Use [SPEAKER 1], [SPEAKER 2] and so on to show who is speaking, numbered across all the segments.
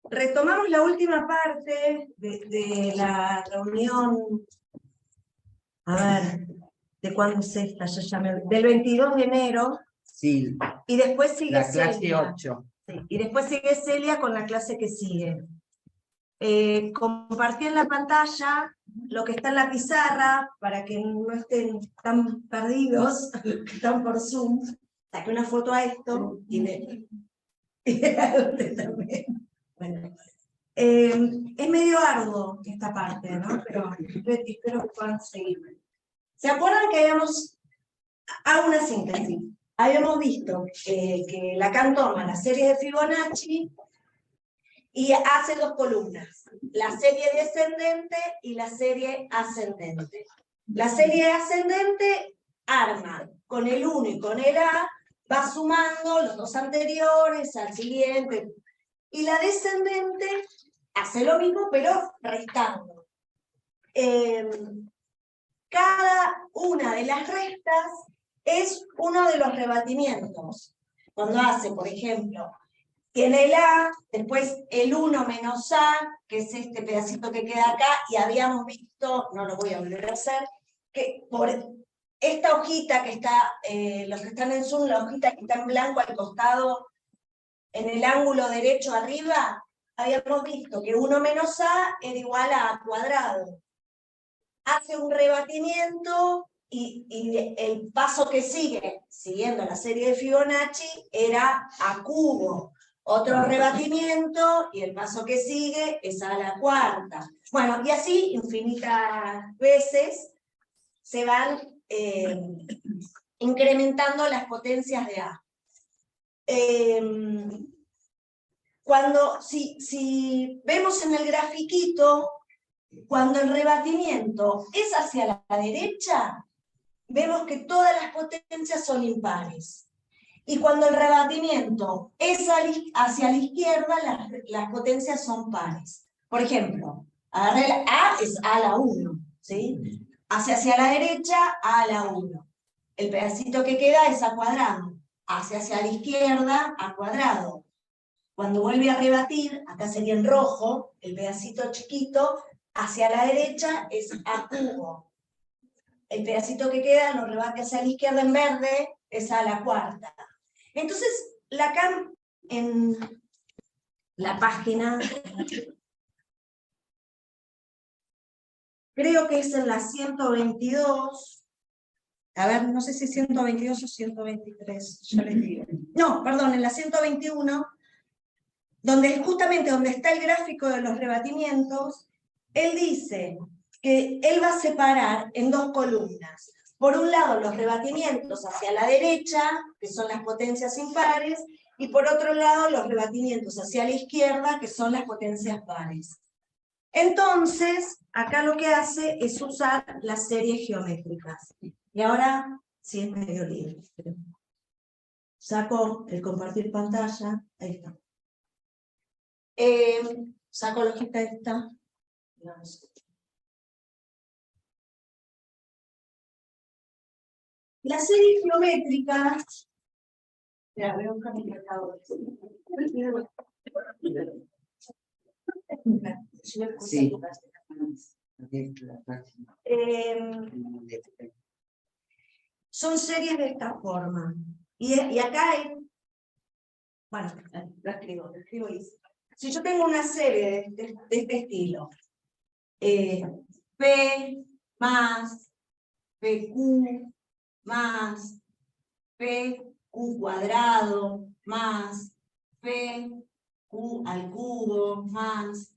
[SPEAKER 1] Retomamos la última parte de la reunión, a ver, ¿de cuándo es esta? Yo ya del 22 de enero.
[SPEAKER 2] Sí.
[SPEAKER 1] Y después sigue
[SPEAKER 2] la clase
[SPEAKER 1] Celia.
[SPEAKER 2] 8.
[SPEAKER 1] Sí, y después sigue Celia con la clase que sigue. Compartí en la pantalla lo que está en la pizarra para que no estén tan perdidos, que están por Zoom. Saqué una foto a esto y le... usted también. Bueno. Es medio arduo esta parte, ¿no? Pero espero que puedan seguirme. ¿Se acuerdan que hago una síntesis? Habíamos visto que Lacan toma la serie de Fibonacci y hace dos columnas, la serie descendente y la serie ascendente. La serie ascendente arma con el 1 y con el A, va sumando los dos anteriores al siguiente, y la descendente hace lo mismo, pero restando. Cada una de las restas es uno de los rebatimientos. Cuando hace, por ejemplo, tiene el A, después el 1 menos A, que es este pedacito que queda acá, y habíamos visto, no lo voy a volver a hacer, que por esta hojita que está, los que están en Zoom, la hojita que está en blanco al costado, en el ángulo derecho arriba, habíamos visto que 1 menos A era igual a A cuadrado. Hace un rebatimiento y el paso que sigue, siguiendo la serie de Fibonacci, era A cubo. Otro rebatimiento y el paso que sigue es A la cuarta. Bueno, y así infinitas veces se van incrementando las potencias de A. Si vemos en el grafiquito, cuando el rebatimiento es hacia la derecha, vemos que todas las potencias son impares. Y cuando el rebatimiento es hacia la izquierda, las potencias son pares. Por ejemplo, agarré A es A a la 1, ¿sí? Hacia la derecha, A a la 1. El pedacito que queda es A cuadrado. Hacia la izquierda, A cuadrado. Cuando vuelve a rebatir, acá sería en rojo, el pedacito chiquito, hacia la derecha es A cubo. El pedacito que queda, lo rebate hacia la izquierda en verde, es A la cuarta. Entonces, Lacan, en la página, creo que es en la 122, a ver, no sé si 122 o 123, ya les digo. No, perdón, en la 121, justamente donde está el gráfico de los rebatimientos, él dice que él va a separar en dos columnas. Por un lado, los rebatimientos hacia la derecha, que son las potencias impares, y por otro lado, los rebatimientos hacia la izquierda, que son las potencias pares. Entonces, acá lo que hace es usar las series geométricas. Y ahora, sí es medio libre. Saco el compartir pantalla, ahí está. Saco la hojita esta. Las series geométricas. Ya, voy a buscar mi marcador.
[SPEAKER 2] Sí.
[SPEAKER 1] Son series de esta forma. Y acá hay. Bueno, lo escribo y si yo tengo una serie de este estilo, P más PQ más PQ cuadrado más PQ al cubo más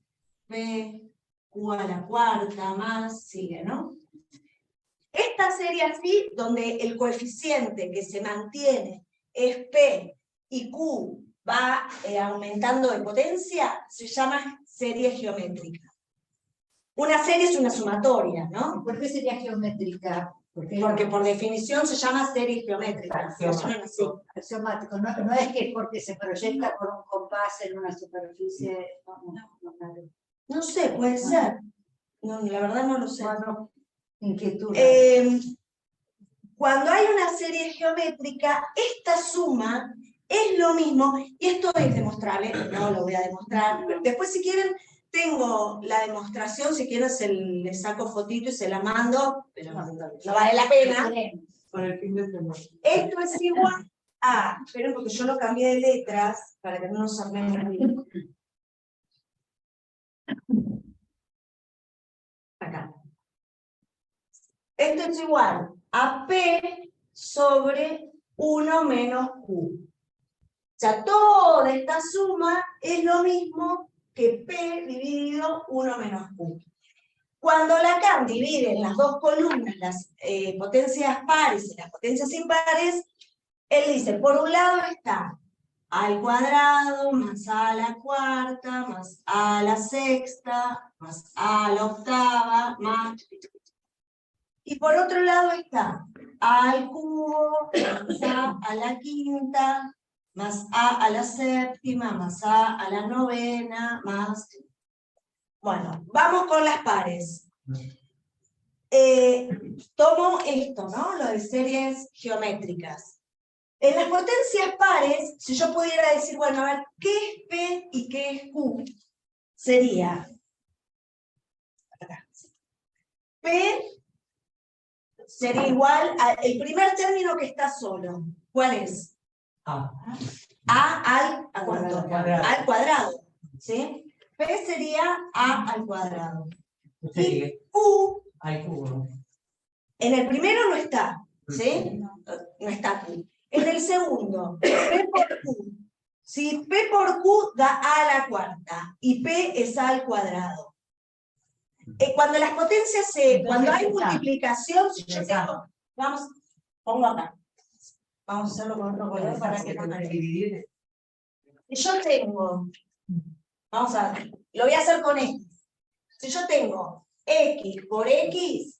[SPEAKER 1] PQ a la cuarta más, sigue, ¿no? Esta serie así, donde el coeficiente que se mantiene es P y Q va aumentando de potencia, se llama serie geométrica. Una serie es una sumatoria, ¿no?
[SPEAKER 3] ¿Por qué sería geométrica?
[SPEAKER 1] Porque por definición se llama serie geométrica.
[SPEAKER 3] Axiomático. No es que porque se proyecta por un compás en una superficie.
[SPEAKER 1] No sé, puede ser. No, la verdad no lo sé.
[SPEAKER 3] Bueno, inquietud.
[SPEAKER 1] Cuando hay una serie geométrica, esta suma es lo mismo, y esto es demostrable, no lo voy a demostrar, pero después si quieren, tengo la demostración, si quieren le saco fotito y se la mando, pero no vale la pena.
[SPEAKER 2] Para el fin de semana.
[SPEAKER 1] Esto es igual a, esperen porque yo lo cambié de letras, para que no nos armemos bien. Acá. Esto es igual a P sobre 1 menos Q. O sea, toda esta suma es lo mismo que P dividido 1 menos Q. Cuando Lacan divide en las dos columnas las potencias pares y las potencias impares, él dice, por un lado está a al cuadrado más a la cuarta, más a la sexta, más a la octava, más... Y por otro lado está a al cubo, más a la quinta, más a la séptima, más a la novena, más... Bueno, vamos con las pares. Tomo esto, ¿no? Lo de series geométricas. En las potencias pares, si yo pudiera decir, bueno, a ver, ¿qué es P y qué es Q? Sería... P sería igual al primer término que está solo. ¿Cuál es?
[SPEAKER 2] A.
[SPEAKER 1] ¿A cuánto?
[SPEAKER 2] Cuadrado.
[SPEAKER 1] Al cuadrado. ¿Sí? P sería A al cuadrado.
[SPEAKER 2] Sí.
[SPEAKER 1] Y Q,
[SPEAKER 2] Hay cubo.
[SPEAKER 1] en el primero no está. ¿Sí? No está Q. En el segundo, P por Q. Si P por Q da A a la cuarta y P es A al cuadrado. Cuando las potencias cuando hay multiplicación, si yo tengo, pongo acá. Vamos a hacerlo con otro color para que no me...
[SPEAKER 2] dividir.
[SPEAKER 1] Si yo tengo, vamos a ver, lo voy a hacer con X. Si yo tengo X por X,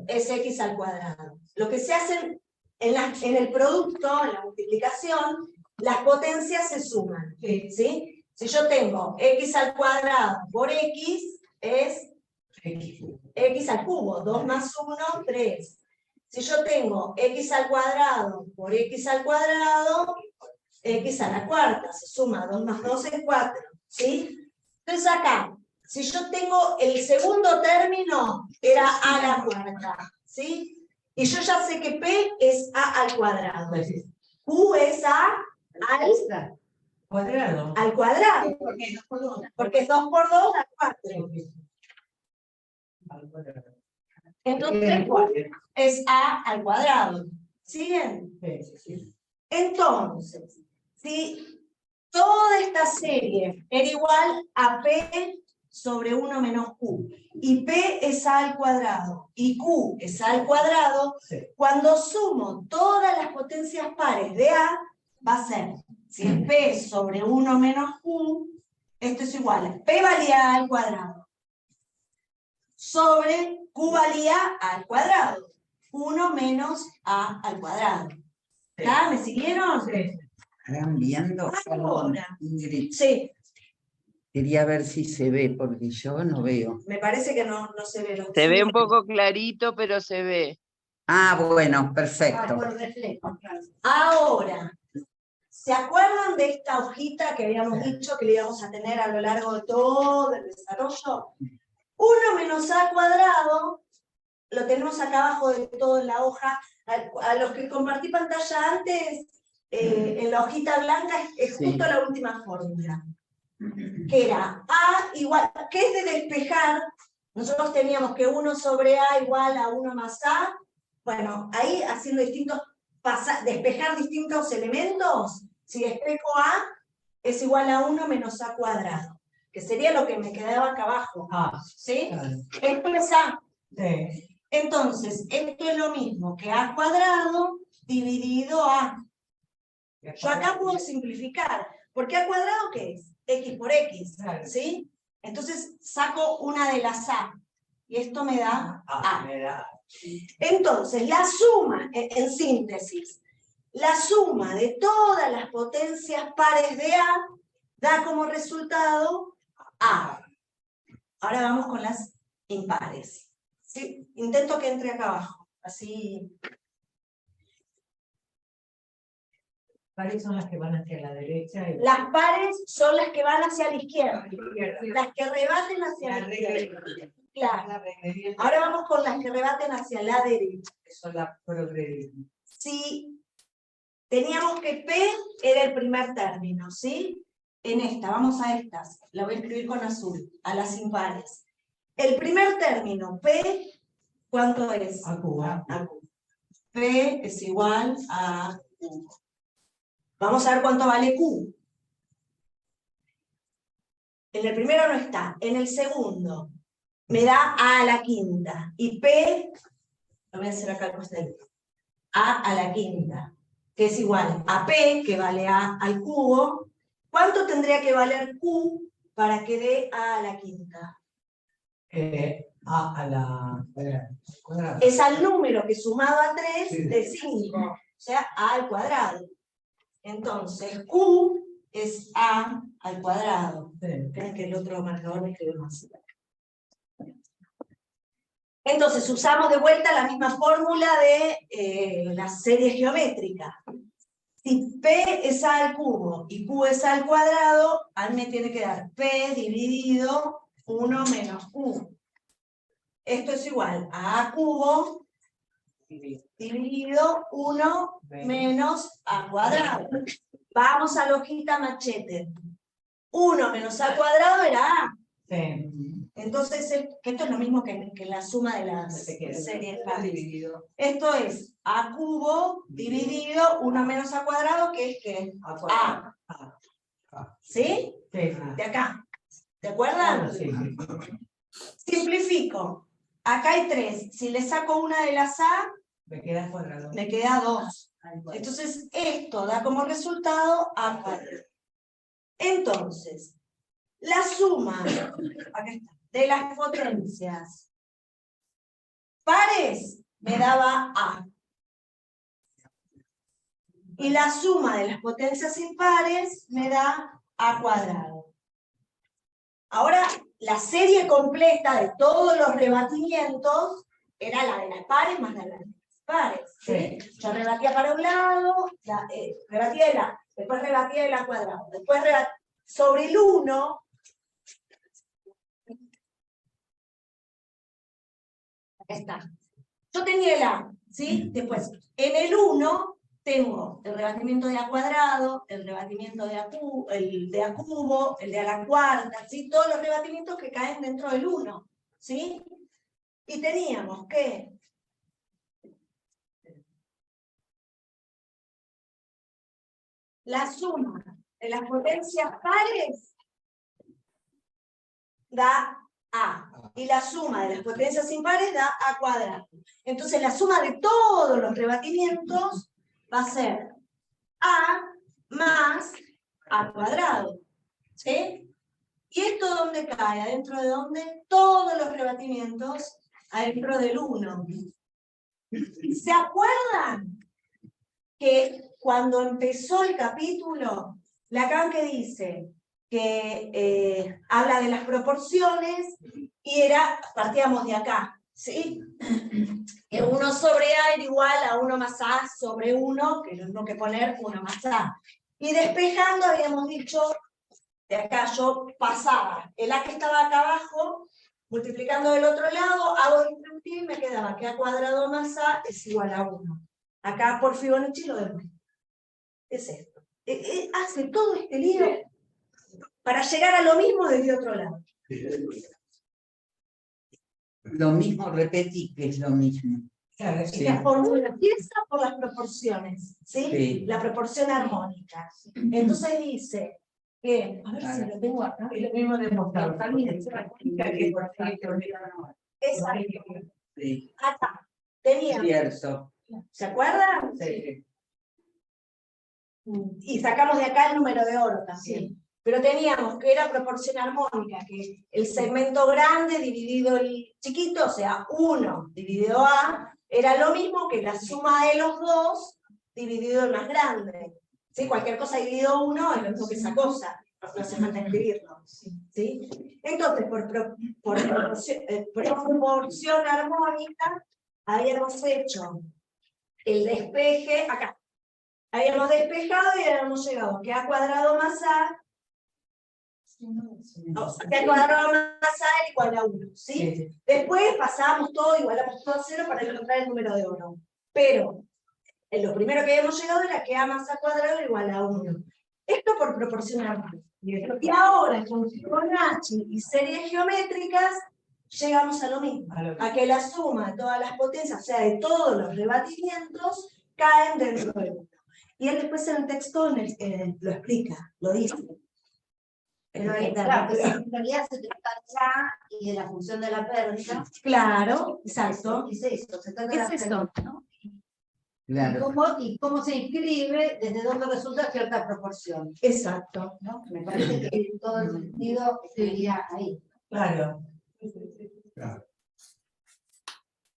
[SPEAKER 1] es X al cuadrado. Lo que se hace en el producto, en la multiplicación, las potencias se suman. ¿Sí? Si yo tengo X al cuadrado por X, es X al cubo. 2 más 1, 3. Si yo tengo X al cuadrado por X al cuadrado, X a la cuarta, se suma 2 más 2 es 4. ¿Sí? Entonces acá, si yo tengo el segundo término, era A a la cuarta, ¿sí? Y yo ya sé que P es A al cuadrado. Q es A
[SPEAKER 2] Cuadrado.
[SPEAKER 1] al cuadrado. Porque es 2 por 2 da 4. Entonces Q es A al cuadrado. ¿Siguen?
[SPEAKER 2] Sí.
[SPEAKER 1] Entonces, si toda esta serie era igual a P sobre 1 menos Q, y P es A al cuadrado, y Q es A al cuadrado,
[SPEAKER 2] Sí.
[SPEAKER 1] cuando sumo todas las potencias pares de A, va a ser, si es P sobre 1 menos Q, esto es igual a P valía A al cuadrado, sobre Q valía A al cuadrado, 1 menos A al cuadrado. ¿Ya? ¿Me siguieron?
[SPEAKER 2] Sí.
[SPEAKER 4] Están viendo,
[SPEAKER 1] Ahora.
[SPEAKER 4] Ingrid.
[SPEAKER 1] Sí,
[SPEAKER 4] Quería ver si se ve, porque yo no veo.
[SPEAKER 1] me parece que no se ve.
[SPEAKER 5] Se ve un poco clarito, pero se ve.
[SPEAKER 4] Ah, bueno, perfecto.
[SPEAKER 3] Por reflejo, claro.
[SPEAKER 1] Ahora, ¿se acuerdan de esta hojita que habíamos dicho que le íbamos a tener a lo largo de todo el desarrollo? 1 menos A cuadrado, lo tenemos acá abajo de todo en la hoja. A los que compartí pantalla antes, en la hojita blanca es justo
[SPEAKER 4] Sí.
[SPEAKER 1] la última fórmula. Que era A igual, que es de despejar. Nosotros teníamos que 1 sobre A igual a 1 más A. Bueno, ahí haciendo despejar distintos elementos, si despejo A, es igual a 1 menos A cuadrado, que sería lo que me quedaba acá abajo.
[SPEAKER 2] Ah,
[SPEAKER 1] ¿Sí?
[SPEAKER 2] claro.
[SPEAKER 1] Esto es A.
[SPEAKER 2] Sí.
[SPEAKER 1] Entonces, esto es lo mismo que A cuadrado dividido A. Yo acá puedo simplificar, porque A cuadrado, ¿qué es? X por X,
[SPEAKER 2] Claro.
[SPEAKER 1] ¿sí? Entonces saco una de las A, y esto me da A.
[SPEAKER 2] Me da.
[SPEAKER 1] Entonces, la suma, en síntesis, la suma de todas las potencias pares de A da como resultado A. Ahora vamos con las impares. ¿Sí? Intento que entre acá abajo, así...
[SPEAKER 2] Pares son las que van hacia la derecha. Y
[SPEAKER 1] Las pares son las que van hacia la izquierda,
[SPEAKER 2] izquierda.
[SPEAKER 1] las que rebaten hacia
[SPEAKER 2] La
[SPEAKER 1] la
[SPEAKER 2] regla
[SPEAKER 1] izquierda. Claro.
[SPEAKER 2] la regla
[SPEAKER 1] Ahora vamos con las que rebaten hacia la derecha.
[SPEAKER 2] que son las progresivas.
[SPEAKER 1] Si teníamos que P era el primer término, ¿sí? En esta, vamos a estas, la voy a escribir con azul, a las impares. El primer término, P, ¿cuánto es?
[SPEAKER 2] A Cuba.
[SPEAKER 1] A Q. P es igual a Q. Vamos a ver cuánto vale Q. En el primero no está, en el segundo me da A a la quinta, y P, lo voy a hacer acá al costadito, A a la quinta, que es igual a P, que vale A al cubo. ¿Cuánto tendría que valer Q para que dé A a la quinta?
[SPEAKER 2] A la cuadrada.
[SPEAKER 1] Es al número que sumado a 3
[SPEAKER 2] Sí.
[SPEAKER 1] de 5, o sea, A al cuadrado. Entonces, Q es A al cuadrado.
[SPEAKER 2] Sí.
[SPEAKER 1] Creo que el otro marcador me escribe más. Entonces, usamos de vuelta la misma fórmula de las series geométricas. Si P es A al cubo y Q es A al cuadrado, a mí me tiene que dar P dividido 1 menos Q. Esto es igual a A cubo dividido 1 menos A cuadrado. Vamos a la hojita machete. 1 menos A cuadrado era A.
[SPEAKER 2] Sí.
[SPEAKER 1] Entonces, que esto es lo mismo que la suma de las
[SPEAKER 2] Se queda
[SPEAKER 1] series pares.
[SPEAKER 2] dividido
[SPEAKER 1] Esto es A cubo dividido 1 menos A cuadrado, que es que
[SPEAKER 2] a cuadrado.
[SPEAKER 1] ¿sí?
[SPEAKER 2] Sí,
[SPEAKER 1] De acá. ¿De acuerdan?
[SPEAKER 2] sí.
[SPEAKER 1] Simplifico. Acá hay 3. Si le saco una de las A,
[SPEAKER 2] Me queda cuadrado.
[SPEAKER 1] me queda 2. Entonces, esto da como resultado A cuadrado. Entonces, la suma acá está, de las potencias pares me daba A. Y la suma de las potencias impares me da A cuadrado. Ahora, la serie completa de todos los rebatimientos era la de las pares más la de las pares. ¿sí? Yo rebatía para un lado, rebatía de la, después rebatía de la cuadrado, después sobre el 1, acá está. Yo tenía el A, ¿sí? Después, en el 1 tengo el rebatimiento de A cuadrado, el rebatimiento de A cubo, el de A cubo, el de A la cuarta, ¿sí? Todos los rebatimientos que caen dentro del 1, ¿sí? Y teníamos que la suma de las potencias pares da A, y la suma de las potencias impares da A cuadrado. Entonces la suma de todos los rebatimientos va a ser A más A cuadrado. ¿Sí? ¿Y esto dónde cae? ¿Adentro de dónde? Todos los rebatimientos adentro del 1. ¿Se acuerdan que cuando empezó el capítulo, Lacan que dice que habla de las proporciones y partíamos de acá, ¿sí? Que 1 sobre A era igual a 1 más A sobre 1, que es lo mismo que poner 1 más A. Y despejando habíamos dicho, de acá yo pasaba el A que estaba acá abajo, multiplicando del otro lado, hago distribuir y me quedaba que A cuadrado más A es igual a 1. Acá por Fibonacci lo demuestro. Es esto. Hace todo este lío para llegar a lo mismo desde otro lado.
[SPEAKER 4] Lo mismo repetí que es lo mismo.
[SPEAKER 2] Claro,
[SPEAKER 4] Sí.
[SPEAKER 1] La fórmula empieza por las proporciones, ¿sí?
[SPEAKER 4] Sí.
[SPEAKER 1] La proporción armónica. Entonces dice que, a ver si lo tengo acá.
[SPEAKER 2] es lo mismo de mostrar.
[SPEAKER 1] Exacto.
[SPEAKER 4] Sí.
[SPEAKER 1] Acá. Teníamos,
[SPEAKER 4] Cierto.
[SPEAKER 1] ¿se acuerdan?
[SPEAKER 2] Sí.
[SPEAKER 1] Y sacamos de acá el número de oro también. Pero teníamos que era proporción armónica, que el segmento grande dividido el chiquito, o sea, 1 dividido A, era lo mismo que la suma de los dos dividido el más grande. ¿Sí? Cualquier cosa dividido 1 es lo mismo que esa cosa, no hace falta escribirlo. ¿Sí? Entonces, por proporción armónica, habíamos hecho el despeje acá. Habíamos despejado y habíamos llegado que a cuadrado más a, que a cuadrado más a era igual a 1, ¿sí? Después pasábamos todo, igualamos todo a 0 para encontrar el número de oro. Pero lo primero que habíamos llegado era que a más a cuadrado era igual a 1. Esto por proporcionar. Y ahora con Fibonacci y series geométricas llegamos a lo mismo, a que la suma de todas las potencias, o sea, de todos los rebatimientos, caen dentro de 1. Y él después en el texto lo explica, lo dice. Pero ahí está.
[SPEAKER 3] Claro, pues en realidad se trata ya y de la función de la pérdida.
[SPEAKER 1] Claro, exacto.
[SPEAKER 3] Es eso, se trata de
[SPEAKER 1] Es
[SPEAKER 3] la
[SPEAKER 1] esto.
[SPEAKER 3] pérdida, ¿no?
[SPEAKER 4] Claro.
[SPEAKER 3] Y cómo se inscribe, desde dónde resulta cierta proporción,
[SPEAKER 1] Exacto.
[SPEAKER 3] ¿no? Me parece que todo el sentido estaría ahí.
[SPEAKER 2] Claro.
[SPEAKER 6] Claro.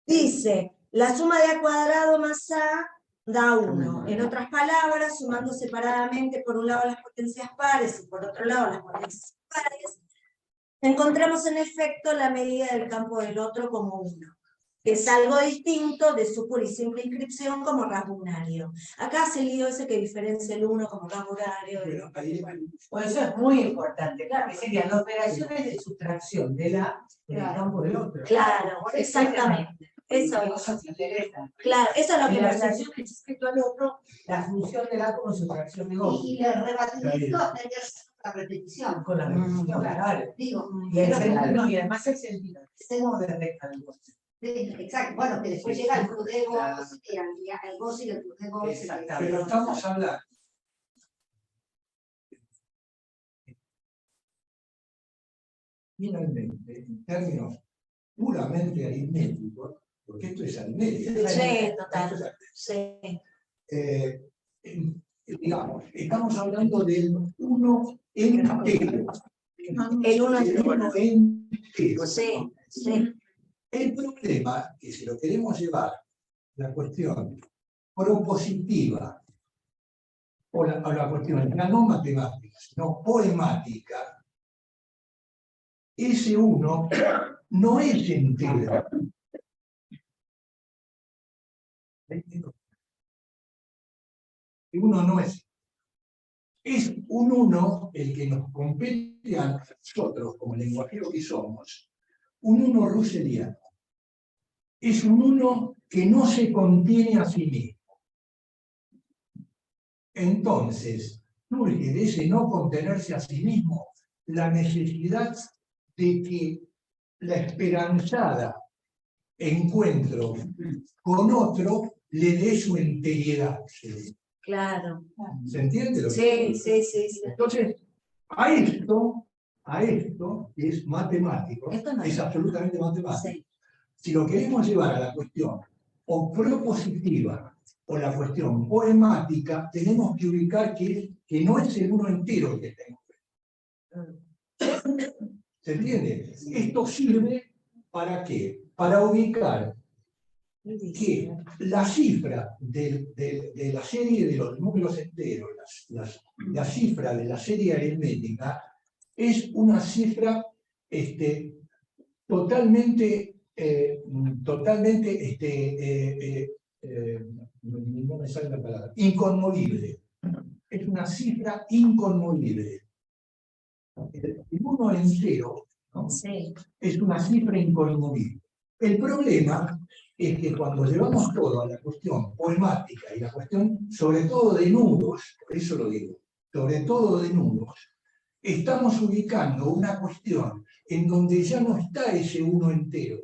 [SPEAKER 1] Dice, la suma de a cuadrado más a da 1. En otras palabras, sumando separadamente por un lado las potencias pares y por otro lado las potencias pares, encontramos en efecto la medida del campo del otro como 1, que es algo distinto de su pura y simple inscripción como rasgo unario. Acá hace el lío ese que diferencia el 1 como rasgo unario.
[SPEAKER 6] Pero ahí-
[SPEAKER 2] Por eso es muy importante, claro, que serían las operaciones de sustracción del campo del otro.
[SPEAKER 1] Claro, exactamente. Eso es.
[SPEAKER 2] Eso te interesa.
[SPEAKER 1] Claro, eso es lo
[SPEAKER 2] Y
[SPEAKER 1] que
[SPEAKER 2] la
[SPEAKER 1] nos
[SPEAKER 2] relación de respecto al otro, la función del A como sustracción de Gauss.
[SPEAKER 3] Y el rebatimiento tendría que ser la repetición.
[SPEAKER 2] Con la repetición, claro.
[SPEAKER 3] Digo,
[SPEAKER 2] Y, el
[SPEAKER 3] pero-
[SPEAKER 2] sentido, no, y además el sentido extremo de recta del Gauss.
[SPEAKER 3] exacto, bueno, que después llega el cruz de Gauss y el Gauss y el cruz de Gauss.
[SPEAKER 2] Exactamente.
[SPEAKER 6] Pero estamos hablando. Finalmente, en términos puramente aritméticos, porque esto es aritmética.
[SPEAKER 1] Sí, total. Sí.
[SPEAKER 6] Digamos, estamos hablando del 1 entero.
[SPEAKER 1] El 1
[SPEAKER 6] El
[SPEAKER 1] entero.
[SPEAKER 6] 1 entero.
[SPEAKER 1] Sí, sí.
[SPEAKER 6] El problema es que si lo queremos llevar la cuestión propositiva o la cuestión ya no matemática, sino poemática, ese 1 no es entero. El 1 no es. Es un 1 el que nos compete a nosotros, como lenguajero que somos, un 1 russelliano. Es un 1 que no se contiene a sí mismo. Entonces, surge de ese no contenerse a sí mismo la necesidad de que la esperanzada encuentro con otro le dé su enteriedad.
[SPEAKER 1] Claro.
[SPEAKER 6] ¿Se entiende lo que
[SPEAKER 1] Sí, sí, sí, sí.
[SPEAKER 6] Entonces, a esto es matemático,
[SPEAKER 1] Esto no
[SPEAKER 6] es absolutamente matemático.
[SPEAKER 1] Sí.
[SPEAKER 6] Si lo queremos llevar a la cuestión o propositiva o la cuestión poemática, tenemos que ubicar que no es el 1 entero el que tenemos. ¿Se entiende? Esto sirve ¿para qué? Para ubicar que la cifra de la serie de los números enteros, la cifra de la serie aritmética, es una cifra totalmente, no me sale la palabra, inconmovible. Es una cifra inconmovible. El 1 entero, ¿no?
[SPEAKER 1] Sí.
[SPEAKER 6] Es una cifra inconmovible. El problema es que cuando llevamos todo a la cuestión poemática y la cuestión sobre todo de nudos, por eso lo digo, sobre todo de nudos, estamos ubicando una cuestión en donde ya no está ese 1 entero,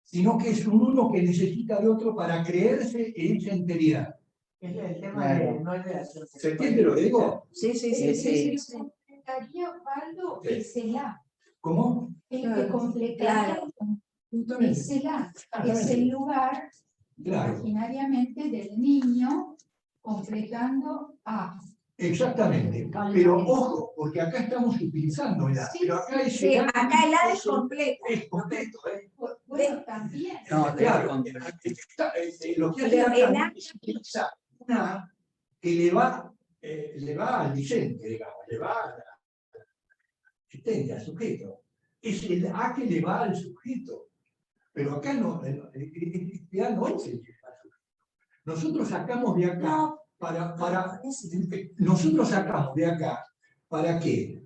[SPEAKER 6] sino que es un 1 que necesita de otro para creerse en esa enteridad.
[SPEAKER 2] Es el tema
[SPEAKER 4] Claro.
[SPEAKER 2] de no es de la asociación.
[SPEAKER 6] ¿Se entiende lo que digo?
[SPEAKER 1] Sí, sí, sí, sí, sí.
[SPEAKER 7] Completaría, Osvaldo,
[SPEAKER 6] Sí.
[SPEAKER 7] es el A.
[SPEAKER 6] ¿Cómo?
[SPEAKER 7] El que completaría
[SPEAKER 1] Claro.
[SPEAKER 6] Justamente.
[SPEAKER 7] es el A. Es el lugar,
[SPEAKER 6] Claro,
[SPEAKER 7] imaginariamente, del niño completando A.
[SPEAKER 6] exactamente. Pero ojo, porque acá estamos utilizando el A,
[SPEAKER 7] Sí,
[SPEAKER 6] pero acá ese
[SPEAKER 1] Sí,
[SPEAKER 6] A
[SPEAKER 1] acá el A es completo.
[SPEAKER 6] es completo, ¿eh?
[SPEAKER 7] Bueno, también.
[SPEAKER 4] No,
[SPEAKER 6] Claro, lo que hace
[SPEAKER 1] Pero el
[SPEAKER 6] acá
[SPEAKER 1] A-
[SPEAKER 6] es utilizar una A que le va al Vicente, digamos, le va al asistente, al sujeto. Es el A que le va al sujeto. Pero acá no, este A no es el que va al sujeto. Nosotros sacamos de acá
[SPEAKER 1] No,
[SPEAKER 6] nosotros sacamos de acá, ¿para qué?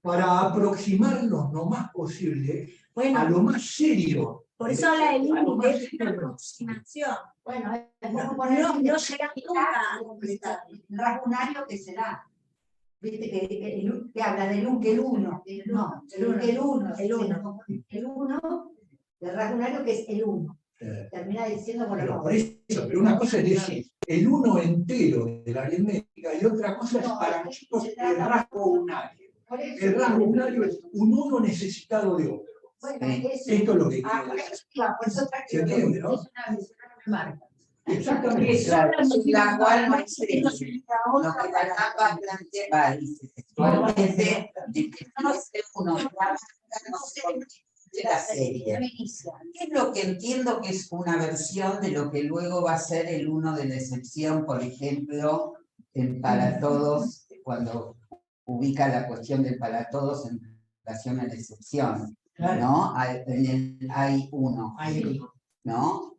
[SPEAKER 6] Para aproximarnos lo más posible a
[SPEAKER 1] bueno,
[SPEAKER 6] lo más serio.
[SPEAKER 1] por eso habla de
[SPEAKER 6] A lo más
[SPEAKER 1] límite, es una
[SPEAKER 6] serio.
[SPEAKER 1] aproximación.
[SPEAKER 3] Bueno, es como
[SPEAKER 1] No,
[SPEAKER 3] poner
[SPEAKER 1] no llegamos nunca a completar.
[SPEAKER 3] el rasgunario que se da. Viste que habla del uno, que el uno. No, el uno. El uno, del rasgunario que es el uno. Termina diciendo con
[SPEAKER 6] Pero por eso, pero una cosa es decir, el uno entero de la aritmética y otra cosa es para nosotros el rasgo unario. El rasgo unario es un uno necesitado de otro.
[SPEAKER 3] Bueno,
[SPEAKER 6] Esto es lo que quiero decir.
[SPEAKER 3] por eso
[SPEAKER 6] ¿Se entiende, no?
[SPEAKER 3] es una marca.
[SPEAKER 6] Exactamente.
[SPEAKER 2] Claro,
[SPEAKER 8] La cual no es serio. Lo que la capa plantea, dice textualmente, de que no es uno, no se de la serie. ¿Qué es lo que entiendo que es una versión de lo que luego va a ser el uno de la excepción, por ejemplo, en para todos, cuando ubica la cuestión del para todos en relación a la excepción, ¿no? Hay uno, ¿no?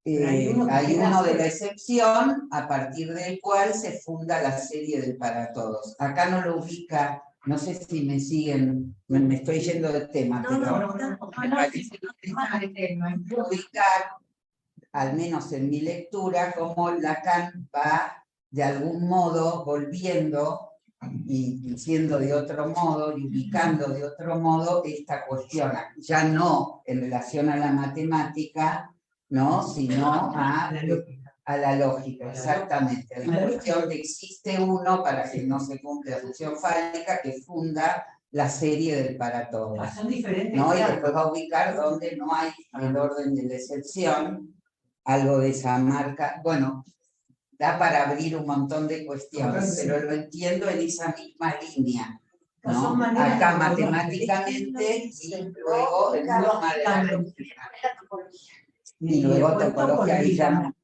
[SPEAKER 8] Hay uno de la excepción a partir del cual se funda la serie del para todos. Acá no lo ubica, no sé si me siguen, me estoy yendo del tema, pero me parece interesante ubicar, al menos en mi lectura, cómo Lacan va de algún modo volviendo y diciendo de otro modo y ubicando de otro modo esta cuestión, ya no en relación a la matemática, ¿no? Sino a la lógica, exactamente. A la cuestión de existe uno para que no se cumpla la función fálica que funda la serie del para todos.
[SPEAKER 2] Son diferentes.
[SPEAKER 8] ¿No? Y después va a ubicar donde no hay el orden de la excepción, algo de esa marca. Bueno, da para abrir un montón de cuestiones, pero lo entiendo en esa misma línea, ¿no? Acá matemáticamente y luego en forma de la lógica. Y luego topología ahí ya no.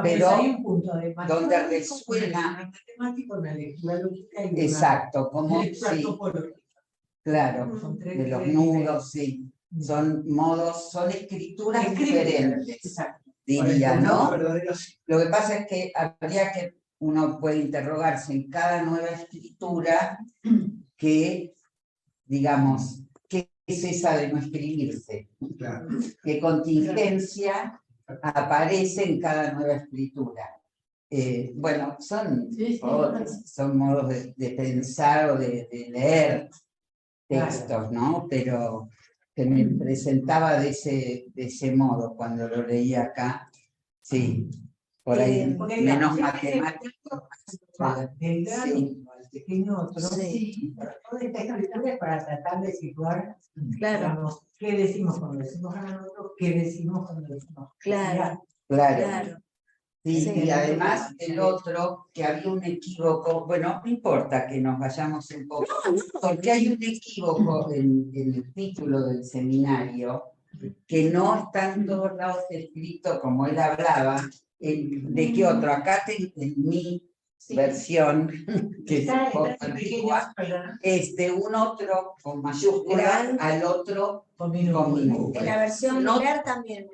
[SPEAKER 8] Pero
[SPEAKER 2] hay un punto de
[SPEAKER 8] donde resuena,
[SPEAKER 2] matemático, una lectura lógica y una
[SPEAKER 8] exacto, como
[SPEAKER 2] lectura
[SPEAKER 8] sí,
[SPEAKER 2] topológica.
[SPEAKER 8] claro,
[SPEAKER 2] Son tres
[SPEAKER 8] de los
[SPEAKER 2] niveles.
[SPEAKER 8] nudos, sí. Son modos, son escrituras
[SPEAKER 2] Escrituras,
[SPEAKER 8] diferentes,
[SPEAKER 2] exacto.
[SPEAKER 8] diría,
[SPEAKER 6] Para
[SPEAKER 8] ¿no?
[SPEAKER 6] verdaderas-
[SPEAKER 8] Lo que pasa es que habría que, uno puede interrogarse en cada nueva escritura que, digamos, ¿qué es esa de no escribirse?
[SPEAKER 6] Claro.
[SPEAKER 8] ¿Qué contingencia aparece en cada nueva escritura? Bueno, son modos de pensar o de leer textos, ¿no? Pero que me presentaba de ese modo cuando lo leía acá. Sí, por ahí menos matemático.
[SPEAKER 2] Del gran
[SPEAKER 8] Sí.
[SPEAKER 2] uno al pequeño otro,
[SPEAKER 1] Sí.
[SPEAKER 2] toda esta escritura es para tratar de situar,
[SPEAKER 1] Claro.
[SPEAKER 2] digamos, qué decimos cuando decimos gran otro, qué decimos cuando decimos
[SPEAKER 1] Claro.
[SPEAKER 8] Claro.
[SPEAKER 1] Claro.
[SPEAKER 8] Sí,
[SPEAKER 1] Sí.
[SPEAKER 8] y además el otro, que había un equívoco, bueno, no importa que nos vayamos un poco, porque hay un equívoco en el título del seminario, que no está en todos lados escrito como él hablaba. ¿De qué otro? Acá en mi versión, que es un poco antigua, es de un otro con mayúscula al otro
[SPEAKER 2] con
[SPEAKER 1] En
[SPEAKER 2] minúscula.
[SPEAKER 1] la versión
[SPEAKER 8] No.
[SPEAKER 1] Miller también.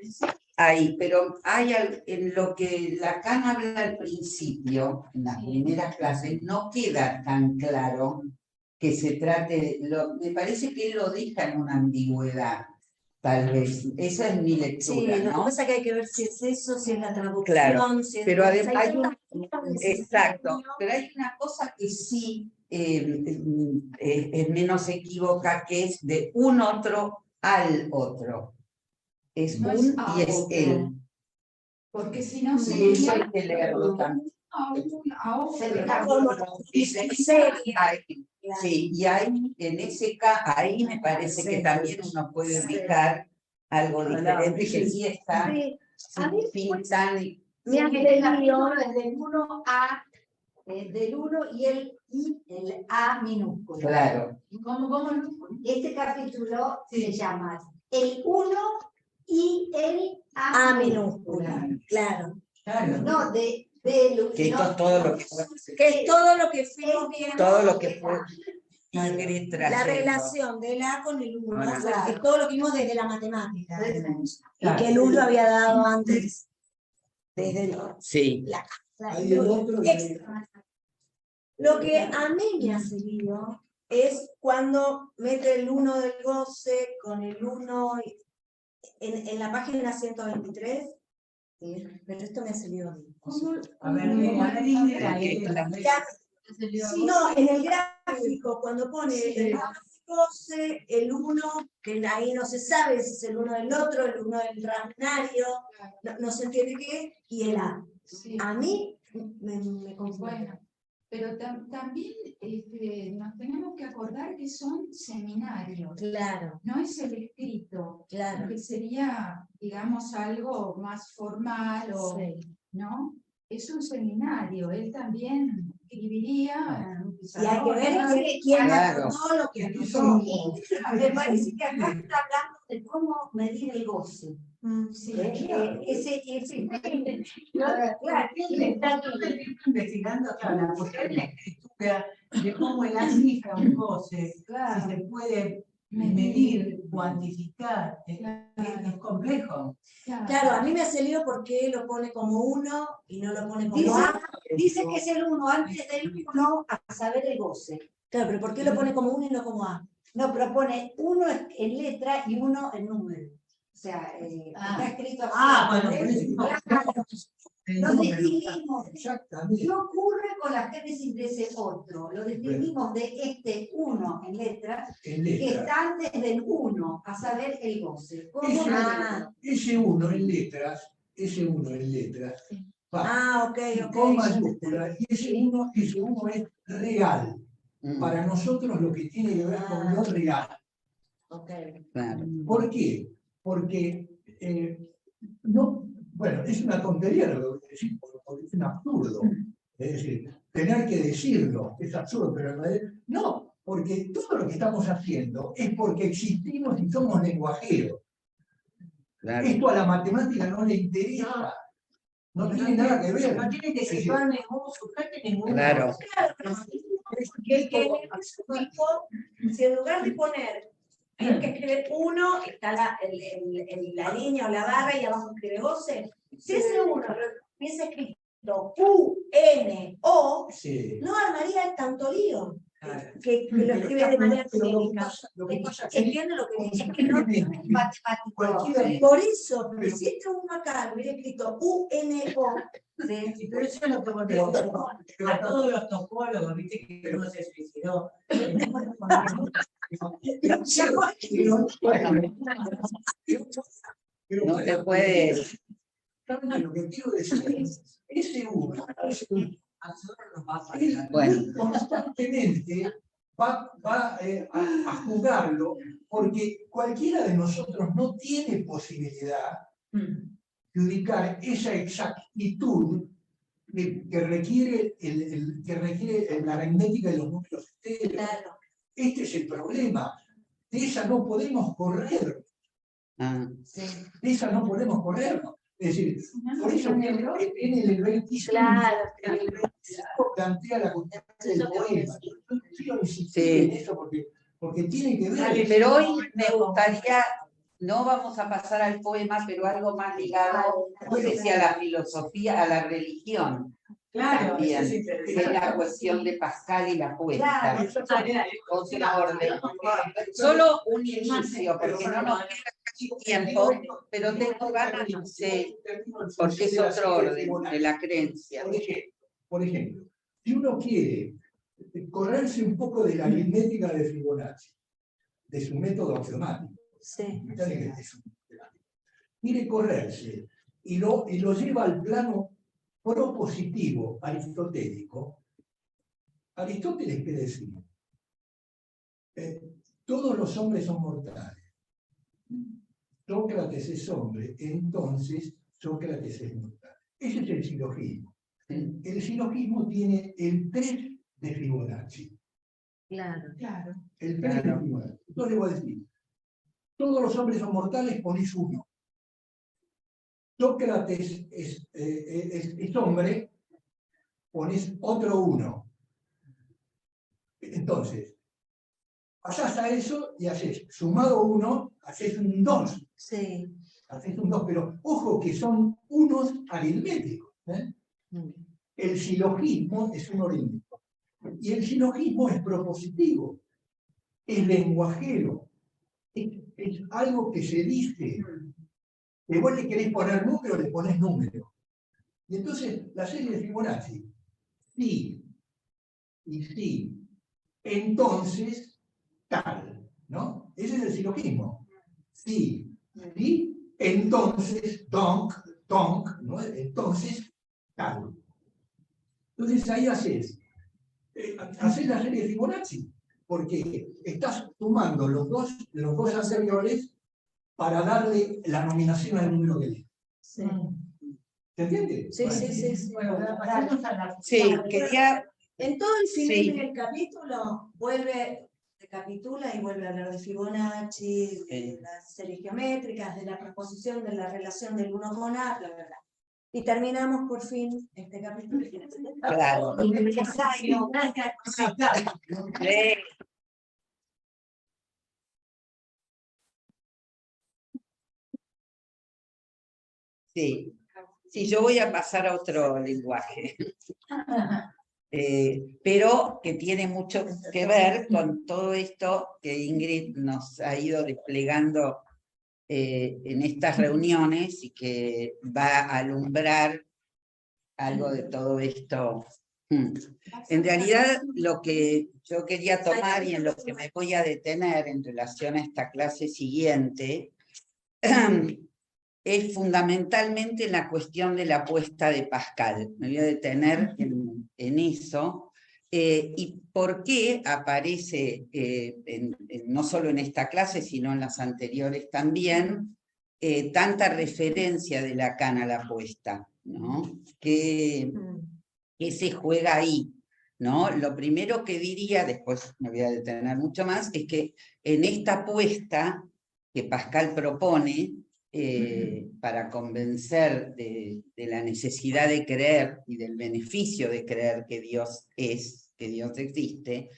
[SPEAKER 8] ahí, pero hay en lo que Lacan habla al principio, en las primeras clases, no queda tan claro que se trate, me parece que él lo deja en una ambigüedad, tal vez. Esa es mi
[SPEAKER 1] Sí,
[SPEAKER 8] lectura,
[SPEAKER 1] lo que
[SPEAKER 8] ¿no?
[SPEAKER 1] pasa es que hay que ver si es eso, si es la traducción,
[SPEAKER 8] Claro,
[SPEAKER 1] si es...
[SPEAKER 8] pero además hay
[SPEAKER 1] tantas
[SPEAKER 8] una,
[SPEAKER 1] cosas
[SPEAKER 8] exacto, pero hay una cosa que sí es menos equívoca, que es de un otro al otro. Es
[SPEAKER 7] No es
[SPEAKER 8] un
[SPEAKER 7] a
[SPEAKER 8] y es
[SPEAKER 7] otro.
[SPEAKER 8] él.
[SPEAKER 7] Porque si no
[SPEAKER 8] Sí, eso
[SPEAKER 7] sería
[SPEAKER 8] hay que leerlo también.
[SPEAKER 7] a otro.
[SPEAKER 8] Dice, ahí, sí, y ahí, en ese caso, ahí me parece que también uno puede ubicar algo diferente, que sí está
[SPEAKER 1] Sí, a mí
[SPEAKER 8] pintan y
[SPEAKER 1] me hace
[SPEAKER 3] Desde
[SPEAKER 1] lío.
[SPEAKER 3] el 1 a, del 1 y el A minúsculo.
[SPEAKER 8] claro,
[SPEAKER 7] ¿Cómo?
[SPEAKER 3] Este capítulo se llama el 1 y el
[SPEAKER 1] A
[SPEAKER 3] A
[SPEAKER 1] minúscula, claro.
[SPEAKER 2] Claro.
[SPEAKER 3] No, de
[SPEAKER 8] que esto es todo lo que fue,
[SPEAKER 1] Que es todo lo que fuimos viendo.
[SPEAKER 8] todo lo que fue Ingrid
[SPEAKER 1] La
[SPEAKER 8] trayendo.
[SPEAKER 1] relación del A con el 1,
[SPEAKER 8] Bueno,
[SPEAKER 1] que es todo lo que vimos desde la matemática. Y
[SPEAKER 2] Claro.
[SPEAKER 1] que Luz lo había dado antes desde
[SPEAKER 4] Sí.
[SPEAKER 1] la
[SPEAKER 6] Ahí el otro
[SPEAKER 1] extra. Lo que a mí me hace lío es cuando mete el 1 del goce con el 1 en la página 123. Pero esto me hace lío a mí.
[SPEAKER 2] A ver,
[SPEAKER 1] Sí, no, en el gráfico, cuando pone el 12, el 1, que ahí no se sabe si es el 1 del otro, el 1 del ragnario, no se entiende qué es, y el A.
[SPEAKER 7] Sí.
[SPEAKER 1] A mí me confunde.
[SPEAKER 7] Bueno, pero también nos tenemos que acordar que son seminarios,
[SPEAKER 1] Claro,
[SPEAKER 7] no es el escrito,
[SPEAKER 1] claro.
[SPEAKER 7] que sería, digamos, algo más formal, o,
[SPEAKER 1] Sí.
[SPEAKER 7] ¿no? Es un seminario, él también escribiría en un
[SPEAKER 1] Y hay que ver
[SPEAKER 7] pizarrón,
[SPEAKER 1] quién
[SPEAKER 4] Claro.
[SPEAKER 1] anotó lo que
[SPEAKER 6] Eso
[SPEAKER 1] anotó.
[SPEAKER 3] Me parece que acá está hablando de cómo medir el goce.
[SPEAKER 7] sí,
[SPEAKER 3] Claro,
[SPEAKER 2] él está investigando la cuestión de la escritura, de cómo él cifra un goce, si se puede medir, cuantificar, es complejo.
[SPEAKER 1] Claro, a mí me hace lío porque lo pone como 1 y no lo pone como
[SPEAKER 3] Dice,
[SPEAKER 1] A.
[SPEAKER 3] dice que es el 1 antes del 1 a saber el goce.
[SPEAKER 1] Claro, pero ¿por qué lo pone como 1 y no como A?
[SPEAKER 3] No, propone 1 en letra y 1 en número. O sea, está escrito así.
[SPEAKER 2] Bueno, por eso.
[SPEAKER 3] Lo distinguimos.
[SPEAKER 6] Exactamente.
[SPEAKER 3] ¿Qué ocurre con la génesis de ese otro? Lo distinguimos de este 1 en letra,
[SPEAKER 6] En
[SPEAKER 3] que
[SPEAKER 6] letra.
[SPEAKER 3] está antes del 1, a saber el goce. ¿Cómo
[SPEAKER 6] Ese,
[SPEAKER 3] medirlo?
[SPEAKER 6] ese 1 en letras, va
[SPEAKER 1] Ok,
[SPEAKER 6] con
[SPEAKER 1] ok.
[SPEAKER 6] mayúscula, y ese 1 es real. Para nosotros lo que tiene que ver con lo real.
[SPEAKER 1] Ok.
[SPEAKER 4] Claro.
[SPEAKER 6] ¿Por qué? Porque no, bueno, es una tontería lo que voy a decir, porque es un absurdo. Es decir, tener que decirlo es absurdo, pero en realidad no, porque todo lo que estamos haciendo es porque existimos y somos lenguajeros.
[SPEAKER 4] Claro.
[SPEAKER 6] Esto a la matemática no le interesa. No tiene nada que ver.
[SPEAKER 2] No tiene que situar ningún sujeto y ningún.
[SPEAKER 4] Claro.
[SPEAKER 1] Que si en lugar de poner, tienes que escribir 1, está la línea o la barra y abajo escribe goce. Si ese 1 hubiese escrito U-N-O,
[SPEAKER 6] Sí.
[SPEAKER 1] no armaría tanto lío.
[SPEAKER 2] Claro.
[SPEAKER 1] Que lo escribe de manera
[SPEAKER 6] Pero
[SPEAKER 1] técnica.
[SPEAKER 6] lo que pasa
[SPEAKER 1] ¿Entiende lo que dice?
[SPEAKER 3] Es que no es matemático.
[SPEAKER 1] Por eso, pero si este 1 acá hubiera escrito U-N-O,
[SPEAKER 2] Sí, pero eso es lo que vos decís. A todos los topólogos, viste que uno se suicidó.
[SPEAKER 4] No te puedes.
[SPEAKER 6] Lo que quiero decir es, ese 1,
[SPEAKER 2] A nosotros nos va a pasar.
[SPEAKER 4] Bueno.
[SPEAKER 6] constantemente va a jugarlo, porque cualquiera de nosotros no tiene posibilidad de ubicar esa exactitud que requiere, que requiere la aritmética de los números enteros.
[SPEAKER 1] claro.
[SPEAKER 6] Este es el problema. De esa no podemos correr. De esa no podemos correr. Es decir, por eso en el 25
[SPEAKER 1] Claro.
[SPEAKER 6] plantea la cuestión del poema. No quiero insistir
[SPEAKER 4] Sí.
[SPEAKER 6] en eso porque tiene que ver.
[SPEAKER 8] Pero hoy me gustaría, no vamos a pasar al poema, pero algo más ligado, no sé si a la filosofía, a la religión.
[SPEAKER 2] Claro,
[SPEAKER 8] También,
[SPEAKER 2] eso es interesante.
[SPEAKER 8] es la cuestión de Pascal y la poeta.
[SPEAKER 3] Claro.
[SPEAKER 8] Otra orden. Solo un inicio, porque no nos queda casi tiempo, pero tengo ganas de, porque es otro orden de la creencia.
[SPEAKER 6] Por ejemplo, si uno quiere correrse un poco de la aritmética de Fibonacci, de su método axiomático, quiere correrse y lo lleva al plano propositivo aristotélico. Aristóteles, ¿qué decía? Todos los hombres son mortales. Sócrates es hombre, entonces Sócrates es mortal. Ese es el silogismo. El silogismo tiene el 3 de Fibonacci.
[SPEAKER 1] Claro.
[SPEAKER 7] Claro.
[SPEAKER 6] El 3 de Fibonacci. Entonces le voy a decir, todos los hombres son mortales, ponés 1. Sócrates es hombre, ponés otro 1. Entonces, pasás a eso y haces sumado 1, haces un 2.
[SPEAKER 1] Sí.
[SPEAKER 6] Es un 2, pero ojo que son unos aritméticos. El silogismo es un aritmético. Y el silogismo es propositivo, es lenguajero, es algo que se dice. Que vos le querés poner número, le ponés número. Y entonces la serie de Fibonacci, sí, y sí, entonces tal, ¿no? Ese es el silogismo. Sí, sí, entonces, donk, ¿no? Entonces tal. Entonces ahí haces la serie de Fibonacci, porque estás sumando los dos anteriores para darle la nominación al número que le.
[SPEAKER 1] Sí.
[SPEAKER 6] ¿Se entiende?
[SPEAKER 1] Sí, sí, sí, sí.
[SPEAKER 2] Bueno, pasemos a la...
[SPEAKER 4] Sí, quería...
[SPEAKER 1] En todo el final
[SPEAKER 4] Sí.
[SPEAKER 1] del capítulo recapitula y vuelve a hablar de Fibonacci, de las series geométricas, de la proposición, de la relación del uno con A, bla, bla, bla. Y terminamos por fin este capítulo.
[SPEAKER 4] Claro. Sí. Sí. Sí, yo voy a pasar a otro lenguaje. Pero que tiene mucho que ver con todo esto que Ingrid nos ha ido desplegando en estas reuniones y que va a alumbrar algo de todo esto. En realidad, lo que yo quería tomar y en lo que me voy a detener en relación a esta clase siguiente es fundamentalmente la cuestión de la apuesta de Pascal. Me voy a detener en eso. Y por qué aparece, no solo en esta clase, sino en las anteriores también, tanta referencia de Lacan a la apuesta, ¿no? Que se juega ahí, ¿no? Lo primero que diría, después me voy a detener mucho más, es que en esta apuesta que Pascal propone, para convencer de la necesidad de creer y del beneficio de creer que Dios es, que Dios existe,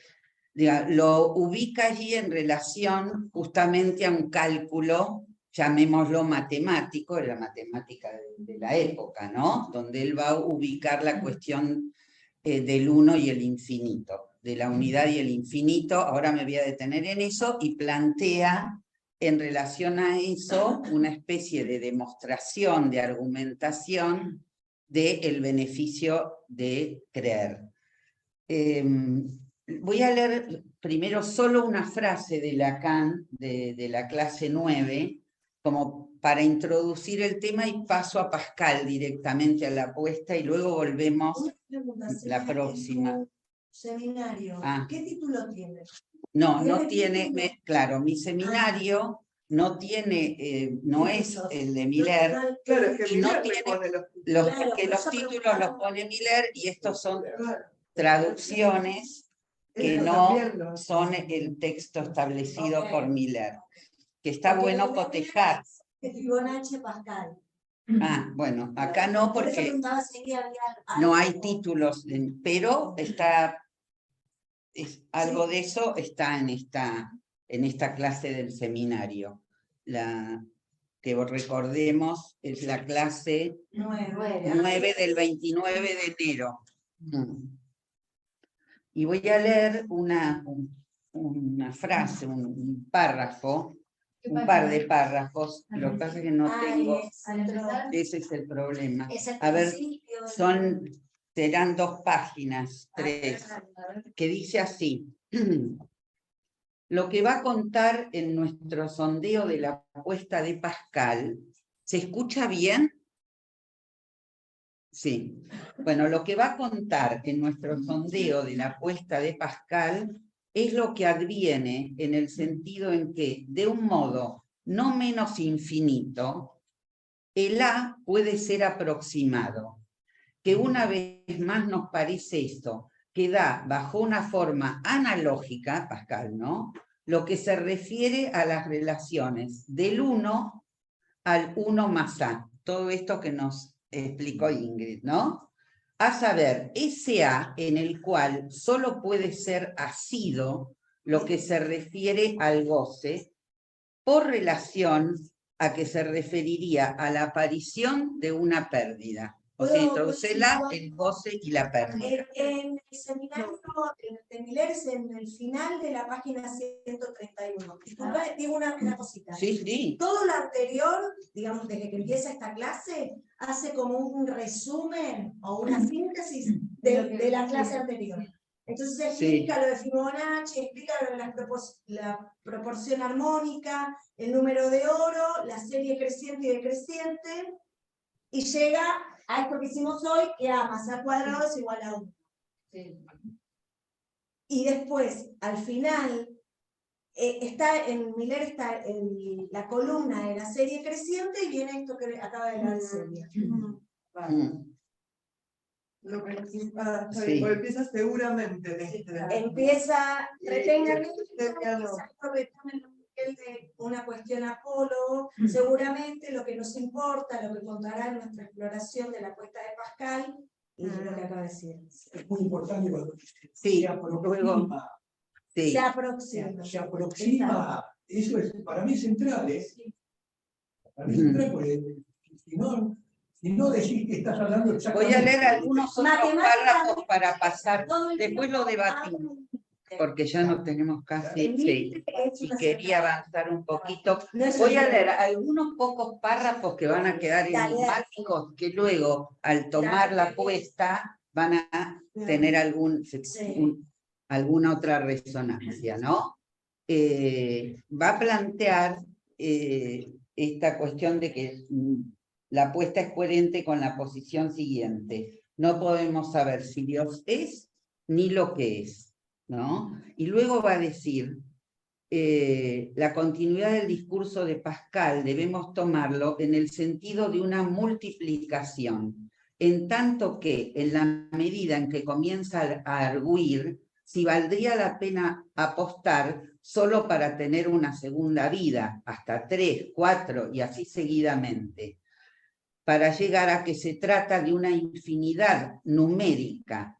[SPEAKER 4] lo ubica allí en relación justamente a un cálculo, llamémoslo matemático, de la matemática de la época, ¿no? Donde él va a ubicar la cuestión del uno y el infinito, de la unidad y el infinito. Ahora me voy a detener en eso y plantea en relación a eso una especie de demostración, de argumentación del beneficio de creer. Voy a leer primero solo una frase de Lacan, de la clase 9, como para introducir el tema, y paso a Pascal directamente a la apuesta y luego volvemos la próxima.
[SPEAKER 1] Seminario, ¿qué título tiene?
[SPEAKER 4] No tiene, claro, mi seminario no tiene, no es el de Miller,
[SPEAKER 2] Claro, es que
[SPEAKER 4] y no
[SPEAKER 2] Miller
[SPEAKER 4] tiene
[SPEAKER 2] pone
[SPEAKER 4] que los títulos los pone Miller, y estos son traducciones que no son el texto establecido por Miller, que está bueno cotejar.
[SPEAKER 1] De Fibonacci Pascal.
[SPEAKER 4] Ah, bueno, acá no, porque no hay títulos, pero está... algo de eso está en esta clase del seminario. La que recordemos es la clase 9 del 29 de enero. Y voy a leer una frase, un párrafo, un par de párrafos. Lo que pasa es que no tengo... Ese es el problema. A ver, serán 2 páginas, 3, que dice así: lo que va a contar en nuestro sondeo de la apuesta de Pascal, ¿se escucha bien? Sí. Bueno, lo que va a contar en nuestro sondeo de la apuesta de Pascal es lo que adviene en el sentido en que, de un modo no menos infinito, el A puede ser aproximado, que una vez más nos parece esto, que da bajo una forma analógica, Pascal, ¿no?, lo que se refiere a las relaciones del 1 al 1 más A, todo esto que nos explicó Ingrid, ¿no? A saber, ese A en el cual solo puede ser asido lo que se refiere al goce por relación a que se referiría a la aparición de una pérdida. O sea,
[SPEAKER 1] Puedo-
[SPEAKER 4] introducela el goce y la pérdida.
[SPEAKER 1] En el seminario de Milers, en el final de la página 131. Disculpa, digo una cosita.
[SPEAKER 4] Sí, sí.
[SPEAKER 1] Todo lo anterior, digamos, desde que empieza esta clase, hace como un resumen o una síntesis de la clase anterior. Entonces explica lo de Fibonacci, explica lo de la proporción armónica, el número de oro, la serie creciente y decreciente, y llega a esto que hicimos hoy, que A más A cuadrado es igual a 1. Y después, al final, Miller está en la columna de la serie creciente y viene esto que acaba de dar Celia.
[SPEAKER 9] Lo que necesita,
[SPEAKER 4] Sí.
[SPEAKER 9] empieza seguramente.
[SPEAKER 1] Empieza, retengan
[SPEAKER 9] Sí,
[SPEAKER 1] empieza aprovechando el de una cuestión Apolo, seguramente lo que nos importa, lo que contará en nuestra exploración de la apuesta de Pascal, y lo que acaba de decir.
[SPEAKER 6] Es muy importante cuando
[SPEAKER 4] Sí,
[SPEAKER 6] se aproxima.
[SPEAKER 4] Sí.
[SPEAKER 1] Se aproxima.
[SPEAKER 6] Se aproxima, eso es para mí central, ¿eh? Para mí central, porque si no decís que estás hablando
[SPEAKER 4] Voy
[SPEAKER 6] exactamente.
[SPEAKER 4] a leer algunos otros
[SPEAKER 1] Matemáticamente,
[SPEAKER 4] párrafos para pasar.
[SPEAKER 1] todo el
[SPEAKER 4] Después
[SPEAKER 1] tiempo
[SPEAKER 4] lo debatimos, porque ya no tenemos casi. Sí. Y quería avanzar un poquito. Voy a leer algunos pocos párrafos que van a quedar enigmáticos, que luego, al tomar la apuesta, van a tener alguna otra resonancia, ¿no? Va a plantear esta cuestión de que la apuesta es coherente con la posición siguiente. No podemos saber si Dios es ni lo que es, ¿no? Y luego va a decir, la continuidad del discurso de Pascal debemos tomarlo en el sentido de una multiplicación, en tanto que en la medida en que comienza a arguir, si valdría la pena apostar solo para tener una segunda vida, hasta 3, 4 y así seguidamente, para llegar a que se trata de una infinidad numérica.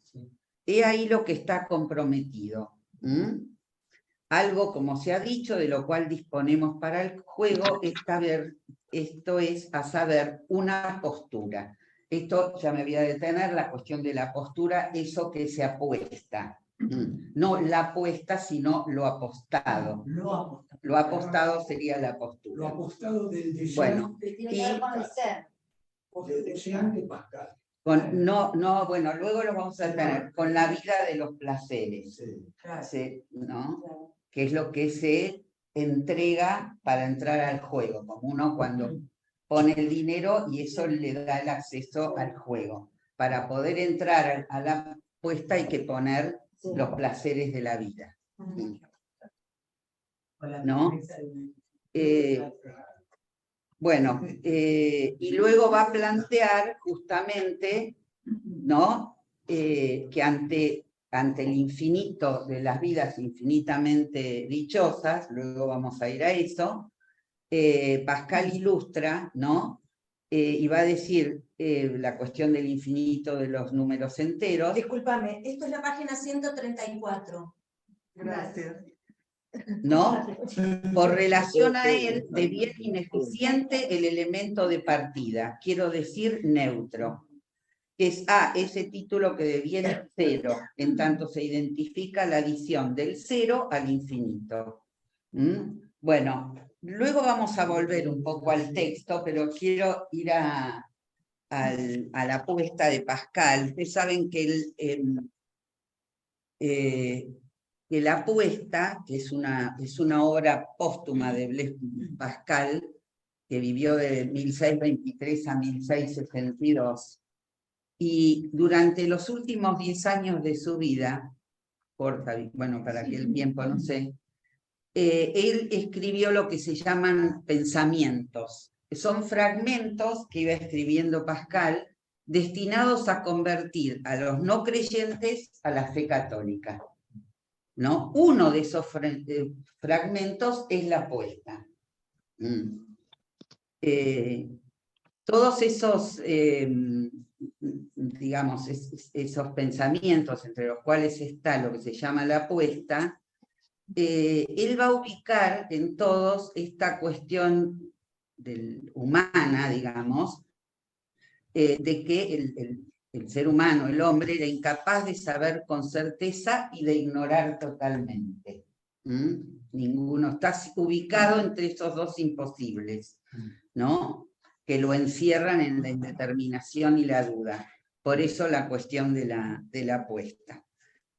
[SPEAKER 4] He ahí lo que está comprometido. Algo, como se ha dicho, de lo cual disponemos para el juego, esto es, a saber, una postura. Esto ya me voy a detener, la cuestión de la postura, eso que se apuesta. No la apuesta, sino lo apostado. Lo apostado sería la postura.
[SPEAKER 6] Lo apostado del deseante.
[SPEAKER 4] Bueno,
[SPEAKER 3] Que tiene que ver con el ser.
[SPEAKER 6] Del deseante Pascal.
[SPEAKER 4] no, bueno, luego lo vamos a tener con la vida de los placeres,
[SPEAKER 6] Sí.
[SPEAKER 4] ¿no? Que es lo que se entrega para entrar al juego, como uno cuando pone el dinero y eso le da el acceso al juego. Para poder entrar a la apuesta hay que poner los placeres de la vida. ¿No? Bueno, y luego va a plantear justamente, ¿no? Que ante el infinito de las vidas infinitamente dichosas, luego vamos a ir a eso, Pascal ilustra, ¿no? Y va a decir la cuestión del infinito de los números enteros.
[SPEAKER 1] Discúlpame, esto es la página 134.
[SPEAKER 9] Gracias.
[SPEAKER 4] ¿No? Por relación a él, deviene ineficiente el elemento de partida, quiero decir neutro, que es ese título que deviene cero, en tanto se identifica la adición del cero al infinito. Bueno, luego vamos a volver un poco al texto, pero quiero ir a la apuesta de Pascal. Ustedes saben que que la apuesta, que es una obra póstuma de Blaise Pascal, que vivió de 1623 a 1662, y durante los últimos 10 años de su vida, bueno, para aquel tiempo no sé, él escribió lo que se llaman pensamientos. Son fragmentos que iba escribiendo Pascal, destinados a convertir a los no creyentes a la fe católica, ¿no? Uno de esos fragmentos es la apuesta. Todos esos, digamos, esos pensamientos entre los cuales está lo que se llama la apuesta, él va a ubicar en todos esta cuestión humana, digamos, de que el ser humano, el hombre, era incapaz de saber con certeza y de ignorar totalmente. Ninguno está ubicado entre esos dos imposibles, ¿no? Que lo encierran en la indeterminación y la duda. Por eso la cuestión de la apuesta.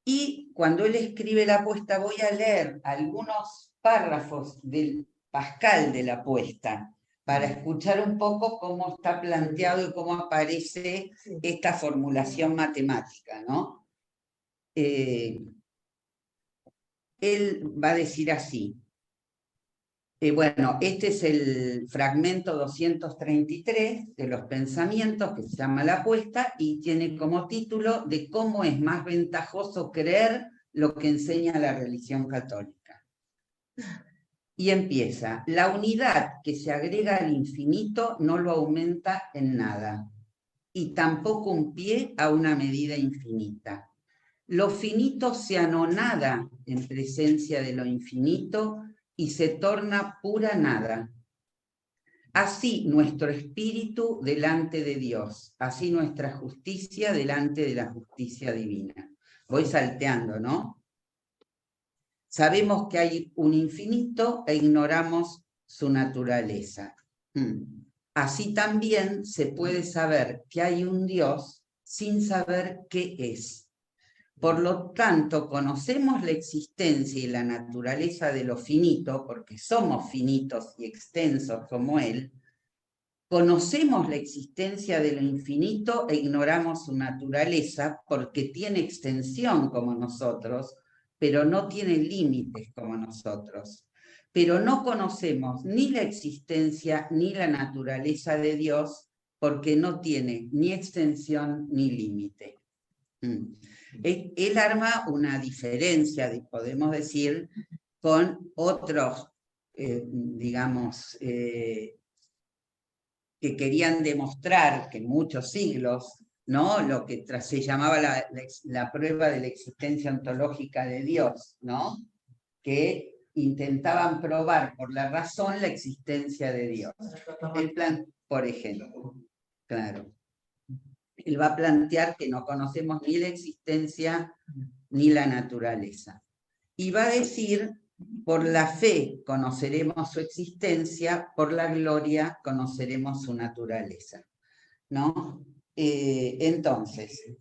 [SPEAKER 4] Y cuando él escribe la apuesta, voy a leer algunos párrafos del Pascal de la apuesta, para escuchar un poco cómo está planteado y cómo aparece esta formulación matemática, ¿no? Él va a decir así. Bueno, este es el fragmento 233 de los pensamientos, que se llama La apuesta, y tiene como título de cómo es más ventajoso creer lo que enseña la religión católica. Y empieza: la unidad que se agrega al infinito no lo aumenta en nada, y tampoco un pie a una medida infinita. Lo finito se anonada en presencia de lo infinito y se torna pura nada. Así nuestro espíritu delante de Dios, así nuestra justicia delante de la justicia divina. Voy salteando, ¿no? Sabemos que hay un infinito e ignoramos su naturaleza. Así también se puede saber que hay un Dios sin saber qué es. Por lo tanto, conocemos la existencia y la naturaleza de lo finito, porque somos finitos y extensos como Él. Conocemos la existencia de lo infinito e ignoramos su naturaleza, porque tiene extensión como nosotros, pero no tiene límites como nosotros. Pero no conocemos ni la existencia ni la naturaleza de Dios, porque no tiene ni extensión ni límite. Él arma una diferencia, podemos decir, con otros, digamos, que querían demostrar que en muchos siglos, ¿no? Lo que se llamaba la prueba de la existencia ontológica de Dios, ¿no? Que intentaban probar por la razón la existencia de Dios. El plan, por ejemplo, claro. Él va a plantear que no conocemos ni la existencia ni la naturaleza. Y va a decir, por la fe conoceremos su existencia, por la gloria conoceremos su naturaleza, ¿no? Entonces,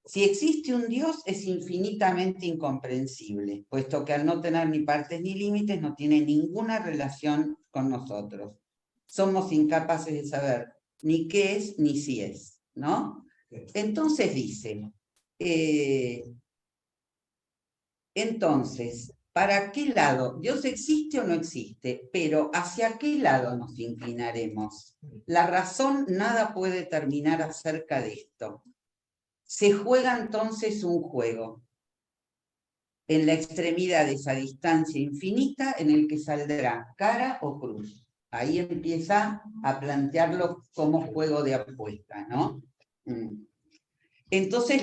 [SPEAKER 4] si existe un Dios es infinitamente incomprensible, puesto que al no tener ni partes ni límites no tiene ninguna relación con nosotros. Somos incapaces de saber ni qué es ni si es, ¿no? Entonces dice, entonces, ¿para qué lado? ¿Dios existe o no existe? Pero ¿hacia qué lado nos inclinaremos? La razón nada puede determinar acerca de esto. Se juega entonces un juego en la extremidad de esa distancia infinita en el que saldrá cara o cruz. Ahí empieza a plantearlo como juego de apuesta, ¿no? Entonces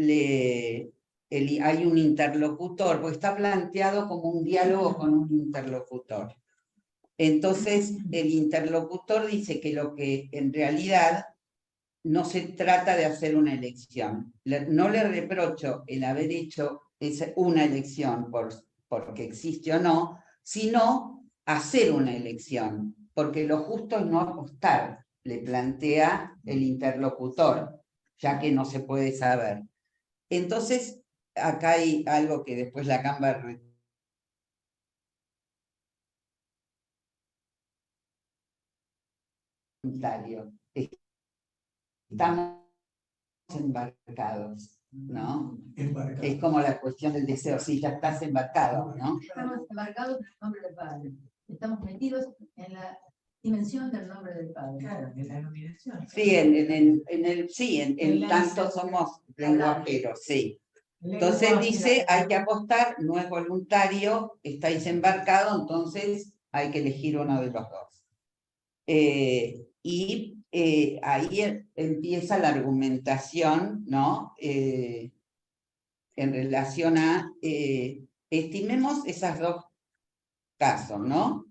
[SPEAKER 4] hay un interlocutor, porque está planteado como un diálogo con un interlocutor. Entonces el interlocutor dice que lo que en realidad no se trata de hacer una elección. No le reprocho el haber hecho una elección porque existe o no, sino hacer una elección, porque lo justo es no apostar, le plantea el interlocutor, ya que no se puede saber. Entonces, acá hay algo que después Lacan va a estamos embarcados, ¿no?
[SPEAKER 6] Embarcado.
[SPEAKER 4] Es como la cuestión del deseo, sí, ya estás embarcado, ¿no?
[SPEAKER 3] Estamos embarcados en el nombre del Padre. Estamos metidos en la dimensión del nombre del Padre.
[SPEAKER 2] Claro, en la iluminación.
[SPEAKER 4] Sí, en tanto somos lenguajeros, sí. Entonces dice, hay que apostar, no es voluntario, estáis embarcados, entonces hay que elegir uno de los dos. Ahí empieza la argumentación, ¿no? En relación a, estimemos esos dos casos, ¿no?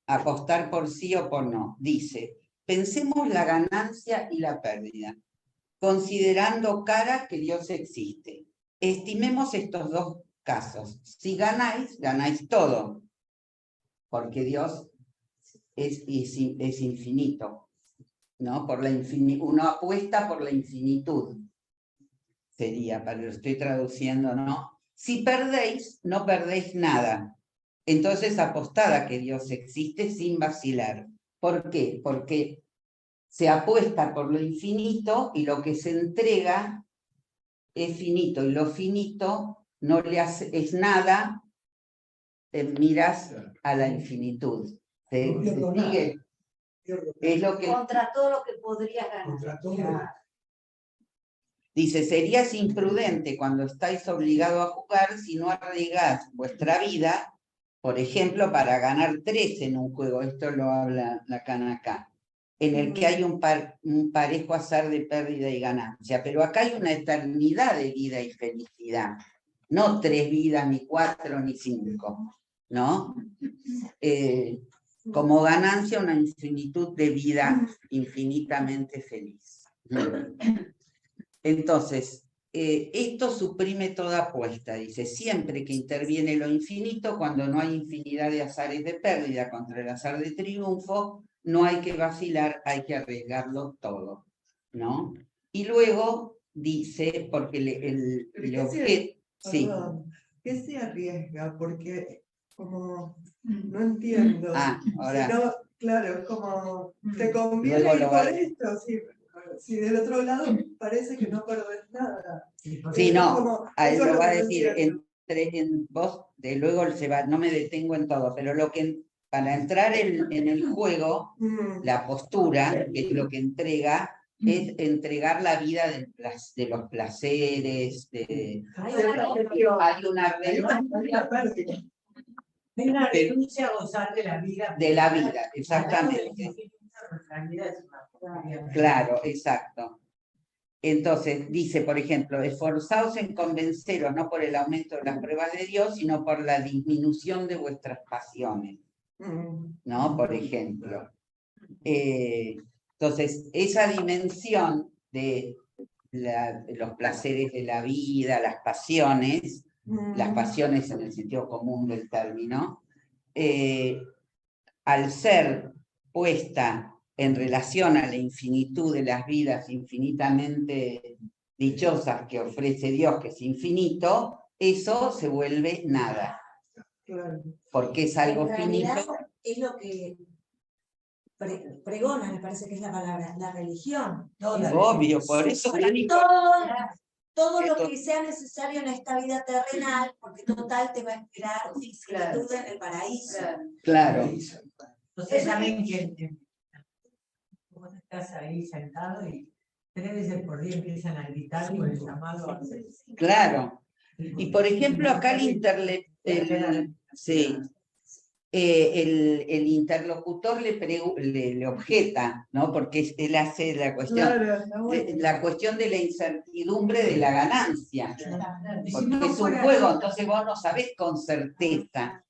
[SPEAKER 4] apostar por sí o por no. Dice, pensemos la ganancia y la pérdida, considerando cara que Dios existe. Estimemos estos dos casos. Si ganáis, ganáis todo, porque Dios es infinito, ¿no? Uno apuesta por la infinitud, sería, pero lo estoy traduciendo, ¿no? Si perdéis, no perdéis nada. Entonces apostad a que Dios existe sin vacilar. ¿Por qué? Porque se apuesta por lo infinito y lo que se entrega es finito, y lo finito no le hace, es nada, miras a la infinitud. ¿Se sigue? Es lo que
[SPEAKER 3] Contra todo lo que podrías ganar.
[SPEAKER 6] Contra todo.
[SPEAKER 4] dice, serías imprudente cuando estáis obligados a jugar si no arriesgáis vuestra vida, por ejemplo, para ganar 3 en un juego. Esto lo habla Lacan acá, en el que hay un parejo azar de pérdida y ganancia. Pero acá hay una eternidad de vida y felicidad. No 3 vidas, ni 4, ni 5, ¿no? Como ganancia, una infinitud de vida infinitamente feliz. Entonces, esto suprime toda apuesta, dice, siempre que interviene lo infinito, cuando no hay infinidad de azares de pérdida contra el azar de triunfo, no hay que vacilar, hay que arriesgarlo todo, ¿no? Y luego dice, porque el objeto... Sí.
[SPEAKER 9] ¿Qué se arriesga? Porque como no entiendo.
[SPEAKER 4] Ahora...
[SPEAKER 9] Si no, claro, es como te conviene ir por esto, si del otro lado parece que no perdés nada.
[SPEAKER 4] Sí, no, lo va a decir vos, de luego no me detengo en todo, pero lo que para entrar en el juego, la postura, que es lo que entrega, es entregar la vida de los placeres, hay una
[SPEAKER 2] renuncia a gozar de la vida.
[SPEAKER 4] De la vida, exactamente. Claro, exacto. Entonces, dice, por ejemplo, esforzaos en convenceros no por el aumento de las pruebas de Dios, sino por la disminución de vuestras pasiones, ¿no? Por ejemplo. Entonces, esa dimensión de los placeres de la vida, las pasiones en el sentido común del término, al ser puesta en relación a la infinitud de las vidas infinitamente dichosas que ofrece Dios, que es infinito, eso se vuelve nada. Porque es algo finito.
[SPEAKER 1] Es lo que pregona, me parece que es la palabra, la religión.
[SPEAKER 4] Obvio, por eso.
[SPEAKER 1] Todo lo que sea necesario en esta vida terrenal, porque total te va a esperar infinitud en el paraíso.
[SPEAKER 4] Claro.
[SPEAKER 2] Ustedes saben que vos estás ahí sentado y 3 veces por día empiezan a gritar por el llamado.
[SPEAKER 4] Claro. Y por ejemplo, acá el interlocutor le objeta, ¿no? Porque él hace la cuestión de la incertidumbre de la ganancia. Porque es un juego, entonces vos no sabés con certeza.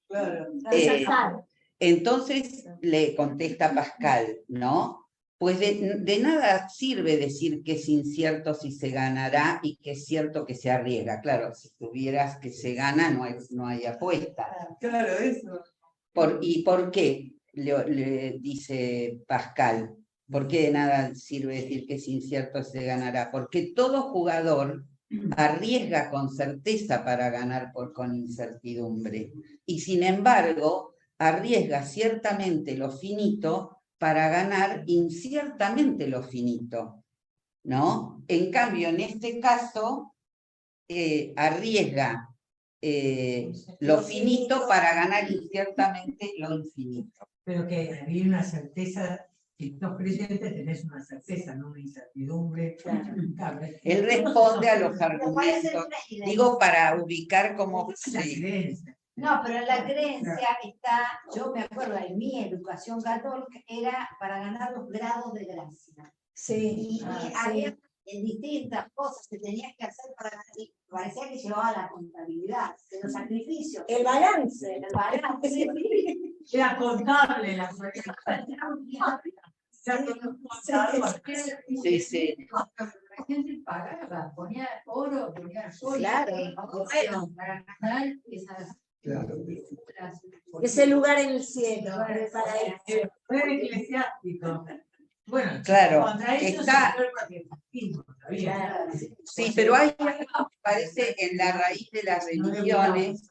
[SPEAKER 4] Entonces le contesta Pascal, ¿no? Pues de nada sirve decir que es incierto si se ganará y que es cierto que se arriesga. Claro, si tuvieras que se gana, no hay apuesta.
[SPEAKER 9] Claro, eso.
[SPEAKER 4] ¿Y por qué? Le dice Pascal. ¿Por qué de nada sirve decir que es incierto si se ganará? Porque todo jugador arriesga con certeza para ganar con incertidumbre. Y sin embargo, arriesga ciertamente lo finito para ganar inciertamente lo finito, ¿no? En cambio, en este caso, arriesga lo finito para ganar inciertamente lo infinito.
[SPEAKER 2] Pero que había una certeza, si sos creyente tenés una certeza, no una incertidumbre.
[SPEAKER 4] Él responde a los argumentos, digo, para ubicar como...
[SPEAKER 3] No, pero la creencia está, yo me acuerdo, en mi educación católica era para ganar los grados de gracia.
[SPEAKER 1] Sí.
[SPEAKER 3] Y había en distintas cosas que tenías que hacer para y parecía que llevaba la contabilidad, de los sacrificios.
[SPEAKER 1] El balance.
[SPEAKER 3] El balance.
[SPEAKER 2] Era contable la
[SPEAKER 4] Sí, sí.
[SPEAKER 7] La gente pagaba, ponía oro, ponía sol.
[SPEAKER 1] Claro,
[SPEAKER 7] bueno, para ganar esas.
[SPEAKER 6] Claro,
[SPEAKER 1] Ese lugar en el cielo, para eso.
[SPEAKER 2] Fue eclesiástico. Bueno,
[SPEAKER 4] Claro,
[SPEAKER 2] contra ellos
[SPEAKER 4] está-
[SPEAKER 2] se fue el protestantismo, está bien.
[SPEAKER 1] Claro.
[SPEAKER 4] Sí, pero hay algo que parece en la raíz de las religiones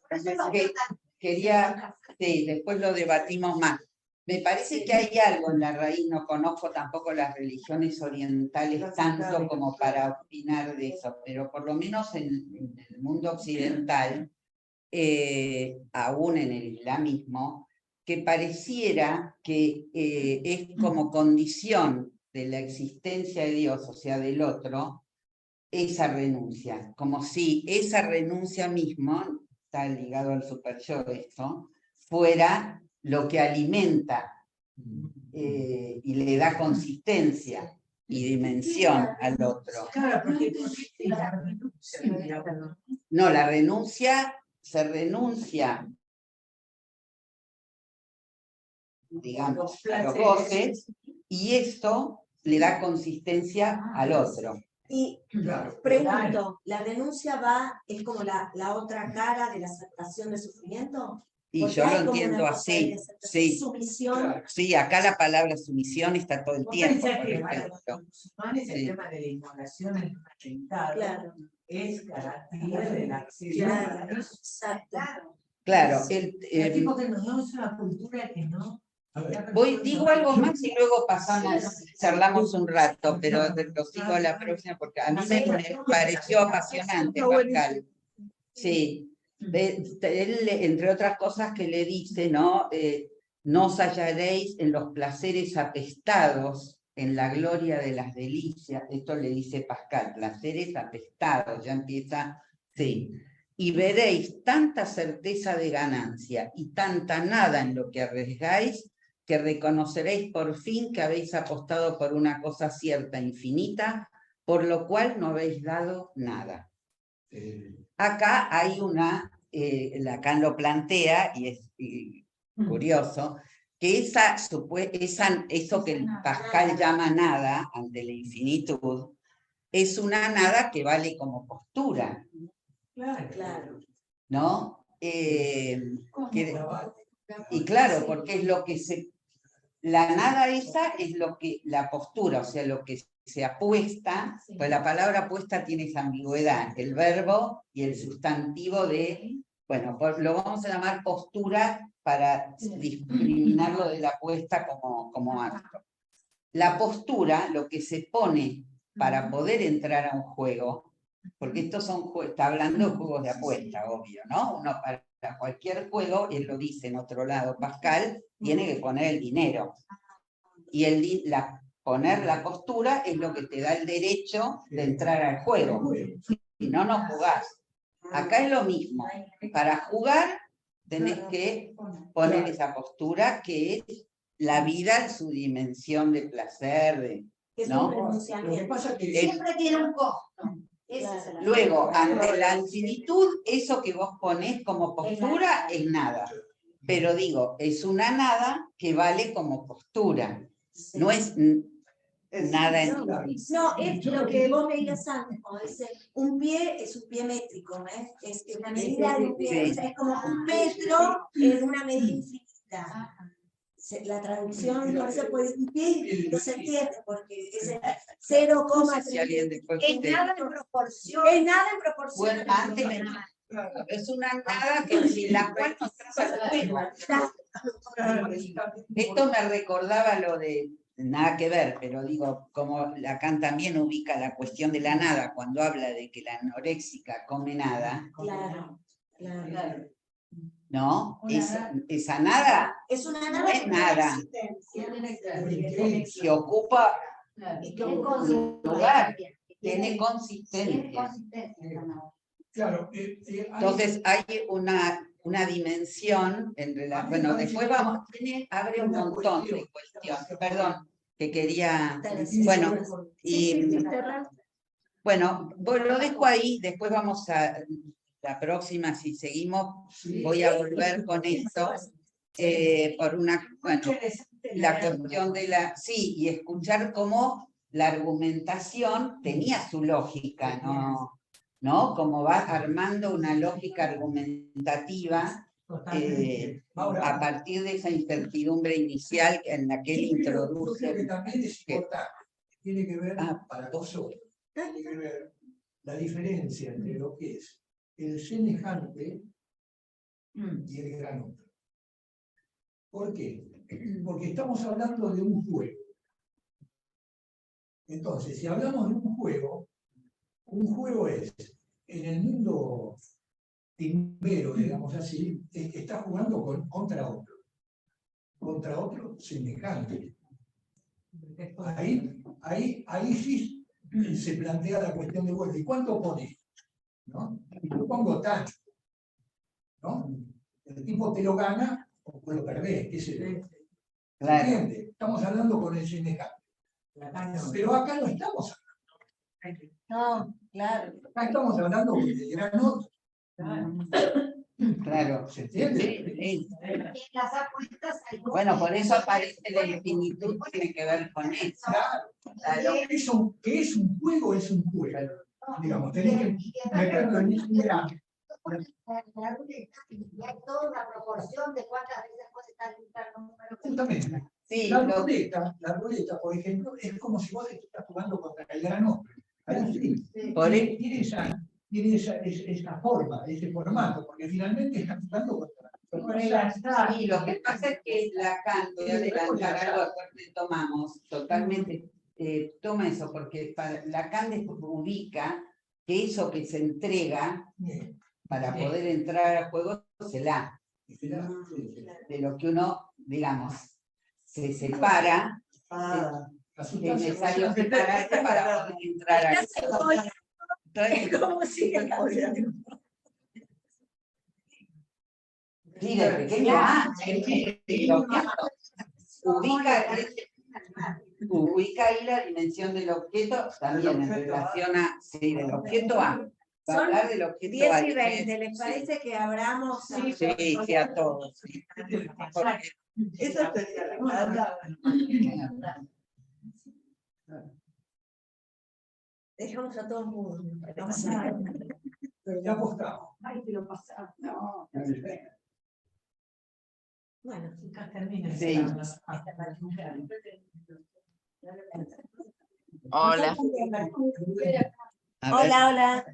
[SPEAKER 4] que quería, sí, después lo debatimos más. Me parece que hay algo en la raíz, no conozco tampoco las religiones orientales tanto como para opinar de eso, pero por lo menos en el mundo occidental, aún en el islamismo, que pareciera que es como condición de la existencia de Dios, o sea, del otro, esa renuncia, como si esa renuncia mismo, está ligado al super yo esto, fuera lo que alimenta y le da consistencia y dimensión al otro.
[SPEAKER 2] Claro, porque la renuncia.
[SPEAKER 4] No, la renuncia, se renuncia, digamos, a los goces, y esto le da consistencia al otro.
[SPEAKER 1] Y
[SPEAKER 6] claro.
[SPEAKER 1] pregunto, ¿la renuncia es como la otra cara de la aceptación del sufrimiento?
[SPEAKER 4] Y
[SPEAKER 1] Porque
[SPEAKER 4] yo
[SPEAKER 1] hay
[SPEAKER 4] lo
[SPEAKER 1] como
[SPEAKER 4] entiendo
[SPEAKER 1] una cosa
[SPEAKER 4] así,
[SPEAKER 1] de aceptación,
[SPEAKER 4] sí.
[SPEAKER 1] sumisión.
[SPEAKER 4] Sí, acá la palabra sumisión está todo el
[SPEAKER 2] Vos
[SPEAKER 4] tiempo.
[SPEAKER 2] pensás
[SPEAKER 4] por
[SPEAKER 2] que para
[SPEAKER 4] ejemplo.
[SPEAKER 2] los musulmanes el
[SPEAKER 4] Sí.
[SPEAKER 2] tema de la inmolación en un atentado
[SPEAKER 1] Claro,
[SPEAKER 2] es garantía de la
[SPEAKER 1] claro, exacto.
[SPEAKER 4] Claro,
[SPEAKER 2] Así porque no es una cultura que no.
[SPEAKER 6] A ver,
[SPEAKER 4] digo algo más y luego pasamos, charlamos un rato, pero lo sigo a la próxima porque a mí me pareció apasionante, Pascal. Sí, él, entre otras cosas que le dice, ¿no? No os hallaréis en los placeres apestados, en la gloria de las delicias. Esto le dice Pascal, placeres apestados, ya empieza, sí. Y veréis tanta certeza de ganancia y tanta nada en lo que arriesgáis, que reconoceréis por fin que habéis apostado por una cosa cierta, infinita, por lo cual no habéis dado nada. Acá hay Lacan lo plantea, y es curioso, que eso que Pascal llama nada, ante la infinitud, es una nada que vale como postura,
[SPEAKER 1] Claro.
[SPEAKER 4] ¿no? Y claro, porque es lo que la nada esa es lo que, la postura, o sea, lo que se apuesta, pues la palabra apuesta tiene esa ambigüedad, el verbo y el sustantivo de, bueno, lo vamos a llamar postura para discriminarlo de la apuesta como acto. La postura, lo que se pone para poder entrar a un juego, porque estos son está hablando de juegos de apuesta, obvio, ¿no? Uno para cualquier juego, él lo dice en otro lado, Pascal, tiene que poner el dinero. Y poner la postura es lo que te da el derecho de entrar al juego. Si no, no jugás. Acá es lo mismo. Para jugar tenés que poner esa postura que es la vida en su dimensión de placer,
[SPEAKER 1] Es
[SPEAKER 4] ¿no?
[SPEAKER 1] un renunciamiento.
[SPEAKER 3] Siempre tiene un costo.
[SPEAKER 4] Luego, ante la infinitud, eso que vos ponés como postura es nada. Pero digo, es una nada que vale como postura. No es nada en
[SPEAKER 1] No, es lo que vos veías antes, cuando dice un pie es un pie métrico, ¿eh? Es la medida de un pie, o sea, es como un metro en una medida infinita. La traducción, por eso puede un pie no se entiende, porque es 0,3.
[SPEAKER 4] Si alguien después
[SPEAKER 3] Es nada en proporción.
[SPEAKER 1] Es nada en proporción.
[SPEAKER 4] Bueno, antes es una nada que sin la cual no estás al juego. Esto me recordaba lo de, nada que ver, pero digo, como Lacan también ubica la cuestión de la nada, cuando habla de que la anoréxica come nada,
[SPEAKER 1] Claro, claro.
[SPEAKER 4] ¿no? Esa nada
[SPEAKER 1] Es una
[SPEAKER 4] no
[SPEAKER 1] nada
[SPEAKER 4] es nada, que ocupa un lugar, tiene consistencia.
[SPEAKER 6] Claro,
[SPEAKER 4] Entonces hay una dimensión, bueno, después abre un montón de cuestiones, perdón, que quería, bueno, y Bueno, lo dejo ahí, después vamos a la próxima, si seguimos, voy a volver con esto, por una, bueno, la cuestión de la, sí, y escuchar cómo la argumentación tenía su lógica, ¿no? Como va armando una lógica argumentativa a partir de esa incertidumbre inicial en la que él introduce.
[SPEAKER 6] Creo que también es importante, tiene que ver para nosotros, tiene que ver la diferencia entre lo que es el semejante y el gran otro. ¿Por qué? Porque estamos hablando de un juego. Entonces, si hablamos de un juego es, en el mundo timbero, digamos así, es que está jugando contra otro semejante. Ahí sí se plantea la cuestión de, bueno, ¿y cuánto pones? ¿No? Yo pongo tanto, ¿no? El tipo te lo gana o lo perdés, qué sé yo.
[SPEAKER 4] Claro.
[SPEAKER 6] ¿Entiendes? Estamos hablando con el semejante. Pero acá no estamos hablando.
[SPEAKER 1] No, claro.
[SPEAKER 6] Acá estamos hablando del gran otro.
[SPEAKER 4] Claro.
[SPEAKER 6] ¿Se entiende?
[SPEAKER 4] Sí.
[SPEAKER 3] En las apuestas hay
[SPEAKER 4] Bueno, por eso aparece la infinitud, tiene que ver con eso.
[SPEAKER 6] Claro. Que es un juego, es un juego. Digamos, tenés que meterlo en un gran.
[SPEAKER 3] Y hay toda una proporción de cuántas veces puede estar un número.
[SPEAKER 6] Justamente.
[SPEAKER 4] Sí,
[SPEAKER 6] La ruleta, por ejemplo, es como si vos estás jugando contra el gran hombre. Ahí sí. Tiene esa forma, ese formato, porque finalmente estás jugando contra
[SPEAKER 4] Sí, lo que pasa es que Lacan, voy a adelantar algo, después tomamos, totalmente toma eso, porque Lacan ubica que eso que se entrega para poder entrar al juego se da. De lo que uno, digamos, se separa, es necesario separarse para poder entrar al juego.
[SPEAKER 1] ¿Cómo sigue la vida?
[SPEAKER 4] Sí, de pequeño ubica ahí la dimensión del objeto, también en relación a, sí, del objeto A. Va a hablar del objeto
[SPEAKER 1] 10
[SPEAKER 4] A.
[SPEAKER 1] y 20, ¿les parece que abramos?
[SPEAKER 4] Sí, a todos. Sí.
[SPEAKER 9] Esa sería la palabra.
[SPEAKER 1] Dejamos a todo el mundo.
[SPEAKER 6] Ya apostamos.
[SPEAKER 3] Ay, te lo pasaba.
[SPEAKER 4] No.
[SPEAKER 1] Bueno,
[SPEAKER 4] Sí.
[SPEAKER 5] Hola.
[SPEAKER 1] hola.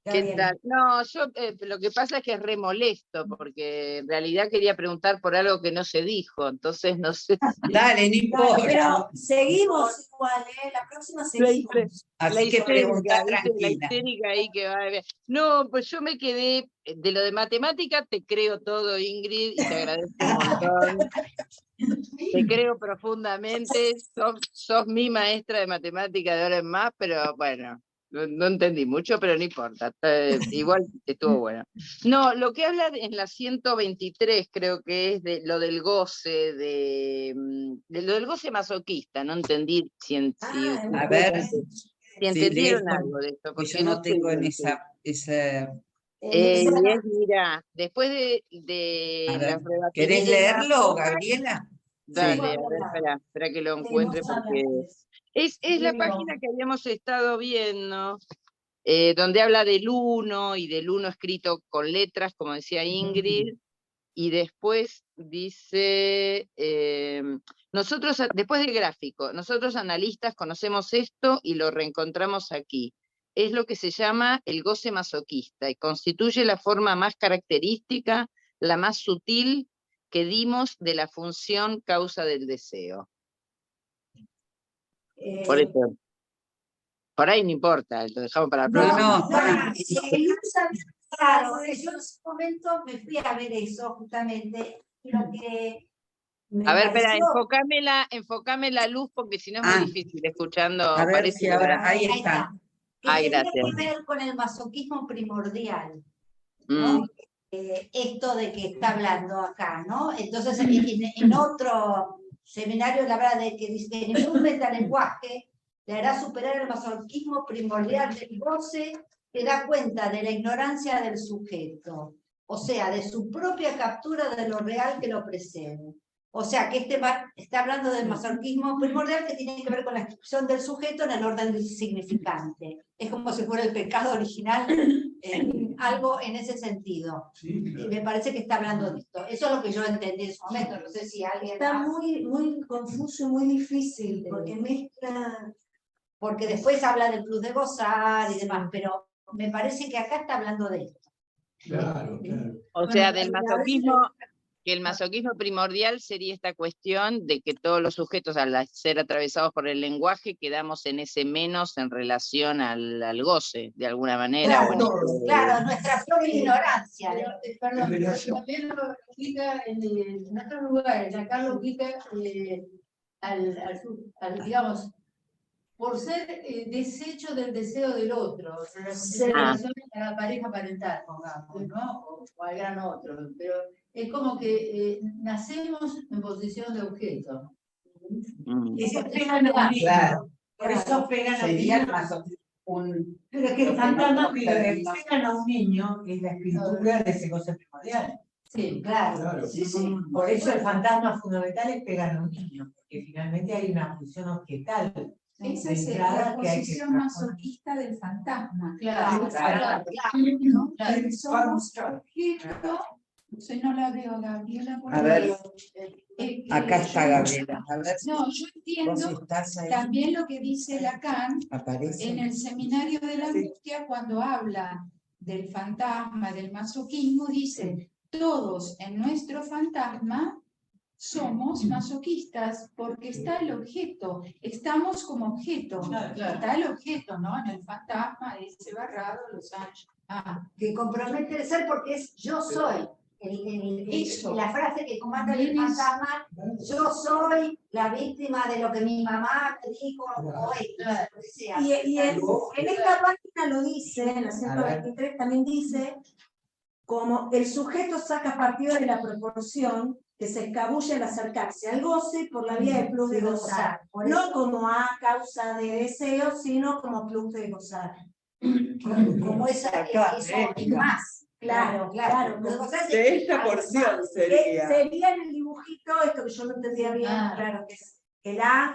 [SPEAKER 5] ¿Qué tal? No, yo lo que pasa es que es re molesto, porque en realidad quería preguntar por algo que no se dijo, entonces no sé.
[SPEAKER 4] Dale, no importa.
[SPEAKER 1] Pero seguimos igual, la próxima seguimos.
[SPEAKER 4] Así que pregunta
[SPEAKER 5] ¿viste? La
[SPEAKER 4] tranquila.
[SPEAKER 5] histérica ahí que va a ver. No, pues yo me quedé, de lo de matemática te creo todo, Ingrid, y te agradezco un montón. Te creo profundamente, sos mi maestra de matemática de ahora en más, pero bueno, no entendí mucho, pero no importa, igual estuvo bueno. No, lo que habla en la 123 creo que es de lo del goce, de lo del goce masoquista, no entendí si
[SPEAKER 4] A ver,
[SPEAKER 5] si entendieron
[SPEAKER 4] lees,
[SPEAKER 5] algo de esto.
[SPEAKER 4] porque yo no tengo en esa
[SPEAKER 5] Y es, mira, después de
[SPEAKER 4] a ver,
[SPEAKER 5] los rebatimientos-
[SPEAKER 4] ¿querés leerlo, Gabriela?
[SPEAKER 5] Dale,
[SPEAKER 4] Sí.
[SPEAKER 5] a ver, espera que lo encuentre porque es la página que habíamos estado viendo, donde habla del 1 y del 1 escrito con letras, como decía Ingrid, y después dice, nosotros, después del gráfico, nosotros analistas conocemos esto y lo reencontramos aquí. Es lo que se llama el goce masoquista y constituye la forma más característica, la más sutil que dimos de la función causa del deseo. Por eso, por ahí no importa, lo dejamos para la próxima.
[SPEAKER 3] Claro, yo en ese momento me fui a ver eso justamente, y lo que me
[SPEAKER 5] A ver, espera,
[SPEAKER 3] pareció-
[SPEAKER 5] enfocame la luz porque si no es muy difícil escuchando.
[SPEAKER 4] A ver
[SPEAKER 5] parece
[SPEAKER 4] si
[SPEAKER 5] que
[SPEAKER 4] ahora,
[SPEAKER 5] la-
[SPEAKER 4] ahí está.
[SPEAKER 3] que
[SPEAKER 5] Ay,
[SPEAKER 3] tenía
[SPEAKER 5] gracias.
[SPEAKER 3] que ver con el masoquismo primordial, ¿no?
[SPEAKER 5] Mm.
[SPEAKER 3] Esto de que está hablando acá, ¿no? Entonces, en otro seminario, la verdad de que dice que en un metalenguaje le hará superar el masoquismo primordial del goce que da cuenta de la ignorancia del sujeto, o sea, de su propia captura de lo real que lo precede. O sea, que está hablando del masoquismo primordial que tiene que ver con la inscripción del sujeto en el orden del significante. Es como si fuera el pecado original, algo en ese sentido.
[SPEAKER 6] Sí,
[SPEAKER 3] Y me parece que está hablando de esto. Eso es lo que yo entendí en su momento. No sé si alguien
[SPEAKER 1] Está
[SPEAKER 3] más.
[SPEAKER 1] muy confuso y muy difícil, porque mezcla...
[SPEAKER 3] Porque después habla del plus de gozar y demás, pero me parece que acá está hablando de esto.
[SPEAKER 6] claro.
[SPEAKER 5] O sea, del masoquismo, que el masoquismo primordial sería esta cuestión de que todos los sujetos, al ser atravesados por el lenguaje, quedamos en ese menos en relación al goce, de alguna manera.
[SPEAKER 3] Claro, claro, nuestra propia ignorancia.
[SPEAKER 9] Perdón,
[SPEAKER 6] En relación-
[SPEAKER 9] también lo explica en otros lugares, acá lo explica digamos, por ser desecho del deseo del otro, en relación a la pareja parental, pongamos, ¿no? O al gran otro, pero es como que nacemos en posición de objeto.
[SPEAKER 2] Eso pegan a un niño.
[SPEAKER 8] Claro.
[SPEAKER 2] Por eso pegan a un
[SPEAKER 8] Sería el
[SPEAKER 2] niño.
[SPEAKER 8] masoquismo.
[SPEAKER 2] Pero es que el fantasma que
[SPEAKER 8] Pero-
[SPEAKER 2] pegan a un niño es la escritura de ese goce primordial.
[SPEAKER 3] Sí, claro.
[SPEAKER 6] Claro.
[SPEAKER 3] Sí, sí.
[SPEAKER 2] Por eso el fantasma fundamental es pegar a un niño, porque finalmente hay una función objetal.
[SPEAKER 7] Esa
[SPEAKER 2] de
[SPEAKER 7] es
[SPEAKER 2] entrada
[SPEAKER 7] la
[SPEAKER 2] que hay que
[SPEAKER 7] posición
[SPEAKER 2] transformar.
[SPEAKER 7] masoquista del fantasma.
[SPEAKER 3] Claro,
[SPEAKER 2] Claro.
[SPEAKER 7] ¿No?
[SPEAKER 2] Claro.
[SPEAKER 7] Que somos objeto. Yo no la veo, Gabriela. por
[SPEAKER 4] A ver,
[SPEAKER 7] ahí.
[SPEAKER 4] acá está Gabriela. A ver,
[SPEAKER 7] No, yo
[SPEAKER 4] vos
[SPEAKER 7] entiendo
[SPEAKER 4] estás ahí,
[SPEAKER 7] también lo que dice Lacan
[SPEAKER 4] aparece.
[SPEAKER 7] en el seminario de la angustia, cuando habla del fantasma, del masoquismo, dice, todos en nuestro fantasma somos masoquistas, porque está el objeto, estamos como objeto,
[SPEAKER 2] Claro, claro.
[SPEAKER 7] está el objeto, ¿no? En el fantasma, ese barrado, los años.
[SPEAKER 3] Que compromete el ser porque es yo soy.
[SPEAKER 7] Eso.
[SPEAKER 3] La frase que comanda el fantasma, yo soy la víctima de lo que mi mamá me dijo, o esto, lo que sea.
[SPEAKER 1] Y en esta página lo dice, en la 123 también dice, como el sujeto saca partido de la proporción que se escabulle al acercarse al goce por la vía del plus de gozar, no como a causa de deseo, sino como plus de gozar.
[SPEAKER 3] Como eso es más. Claro. Plus de gozar es
[SPEAKER 9] De esta
[SPEAKER 3] algo
[SPEAKER 9] porción
[SPEAKER 3] más.
[SPEAKER 9] sería.
[SPEAKER 1] Sería en el dibujito, esto que yo no entendía bien,
[SPEAKER 3] Ah.
[SPEAKER 1] claro, que es el A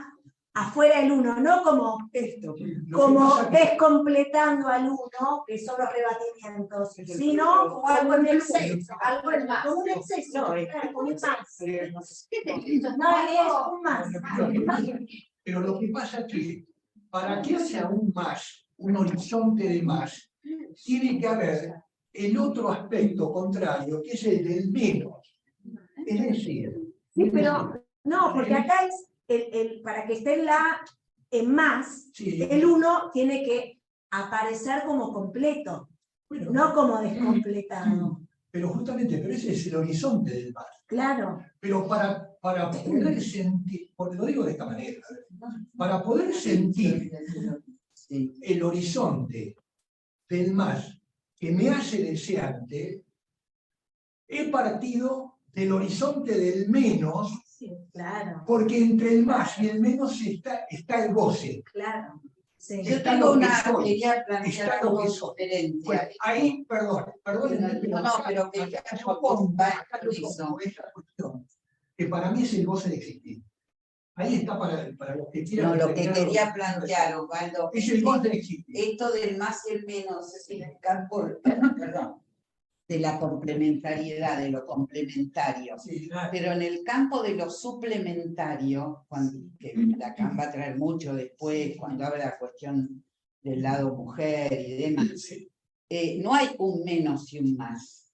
[SPEAKER 1] afuera del 1, no como
[SPEAKER 6] Esto,
[SPEAKER 1] como descompletando al 1, que son los rebatimientos, sino como algo en exceso, algo en más, como un exceso, claro, como un más. No, es un más.
[SPEAKER 6] Pero lo que pasa es que para que haya un más, un horizonte de más, tiene que haber el otro aspecto contrario, que es el del menos. Es decir,
[SPEAKER 1] Sí, pero no, porque acá es para que esté en más,
[SPEAKER 6] sí,
[SPEAKER 1] el 1 tiene que aparecer como completo, no como descompletado.
[SPEAKER 6] pero justamente, pero ese es el horizonte del más.
[SPEAKER 1] Claro.
[SPEAKER 6] Pero para poder sentir, porque lo digo de esta manera, para poder sentir el horizonte del más que me hace deseante, he partido del horizonte del menos,
[SPEAKER 1] Sí, claro,
[SPEAKER 6] porque entre el más y el menos está el goce.
[SPEAKER 1] claro. Sí.
[SPEAKER 8] Yo
[SPEAKER 6] Está
[SPEAKER 8] tengo
[SPEAKER 6] lo que
[SPEAKER 8] una,
[SPEAKER 6] soy.
[SPEAKER 8] quería plantear
[SPEAKER 6] Está lo
[SPEAKER 8] algo
[SPEAKER 6] que soy.
[SPEAKER 8] diferente.
[SPEAKER 6] Bueno, ahí, perdón,
[SPEAKER 8] pero que
[SPEAKER 6] yo pongo esta cuestión, que para mí es el goce de existir. Ahí está para los que quieran.
[SPEAKER 8] No, lo que quería plantear, Osvaldo,
[SPEAKER 6] es el goce de existir.
[SPEAKER 8] esto del más y el menos es en el campo, perdón, de la complementariedad, de lo complementario.
[SPEAKER 6] Sí, claro.
[SPEAKER 8] Pero en el campo de lo suplementario, que Lacan va a traer mucho después, cuando habla de la cuestión del lado mujer y demás, no hay un menos y un más,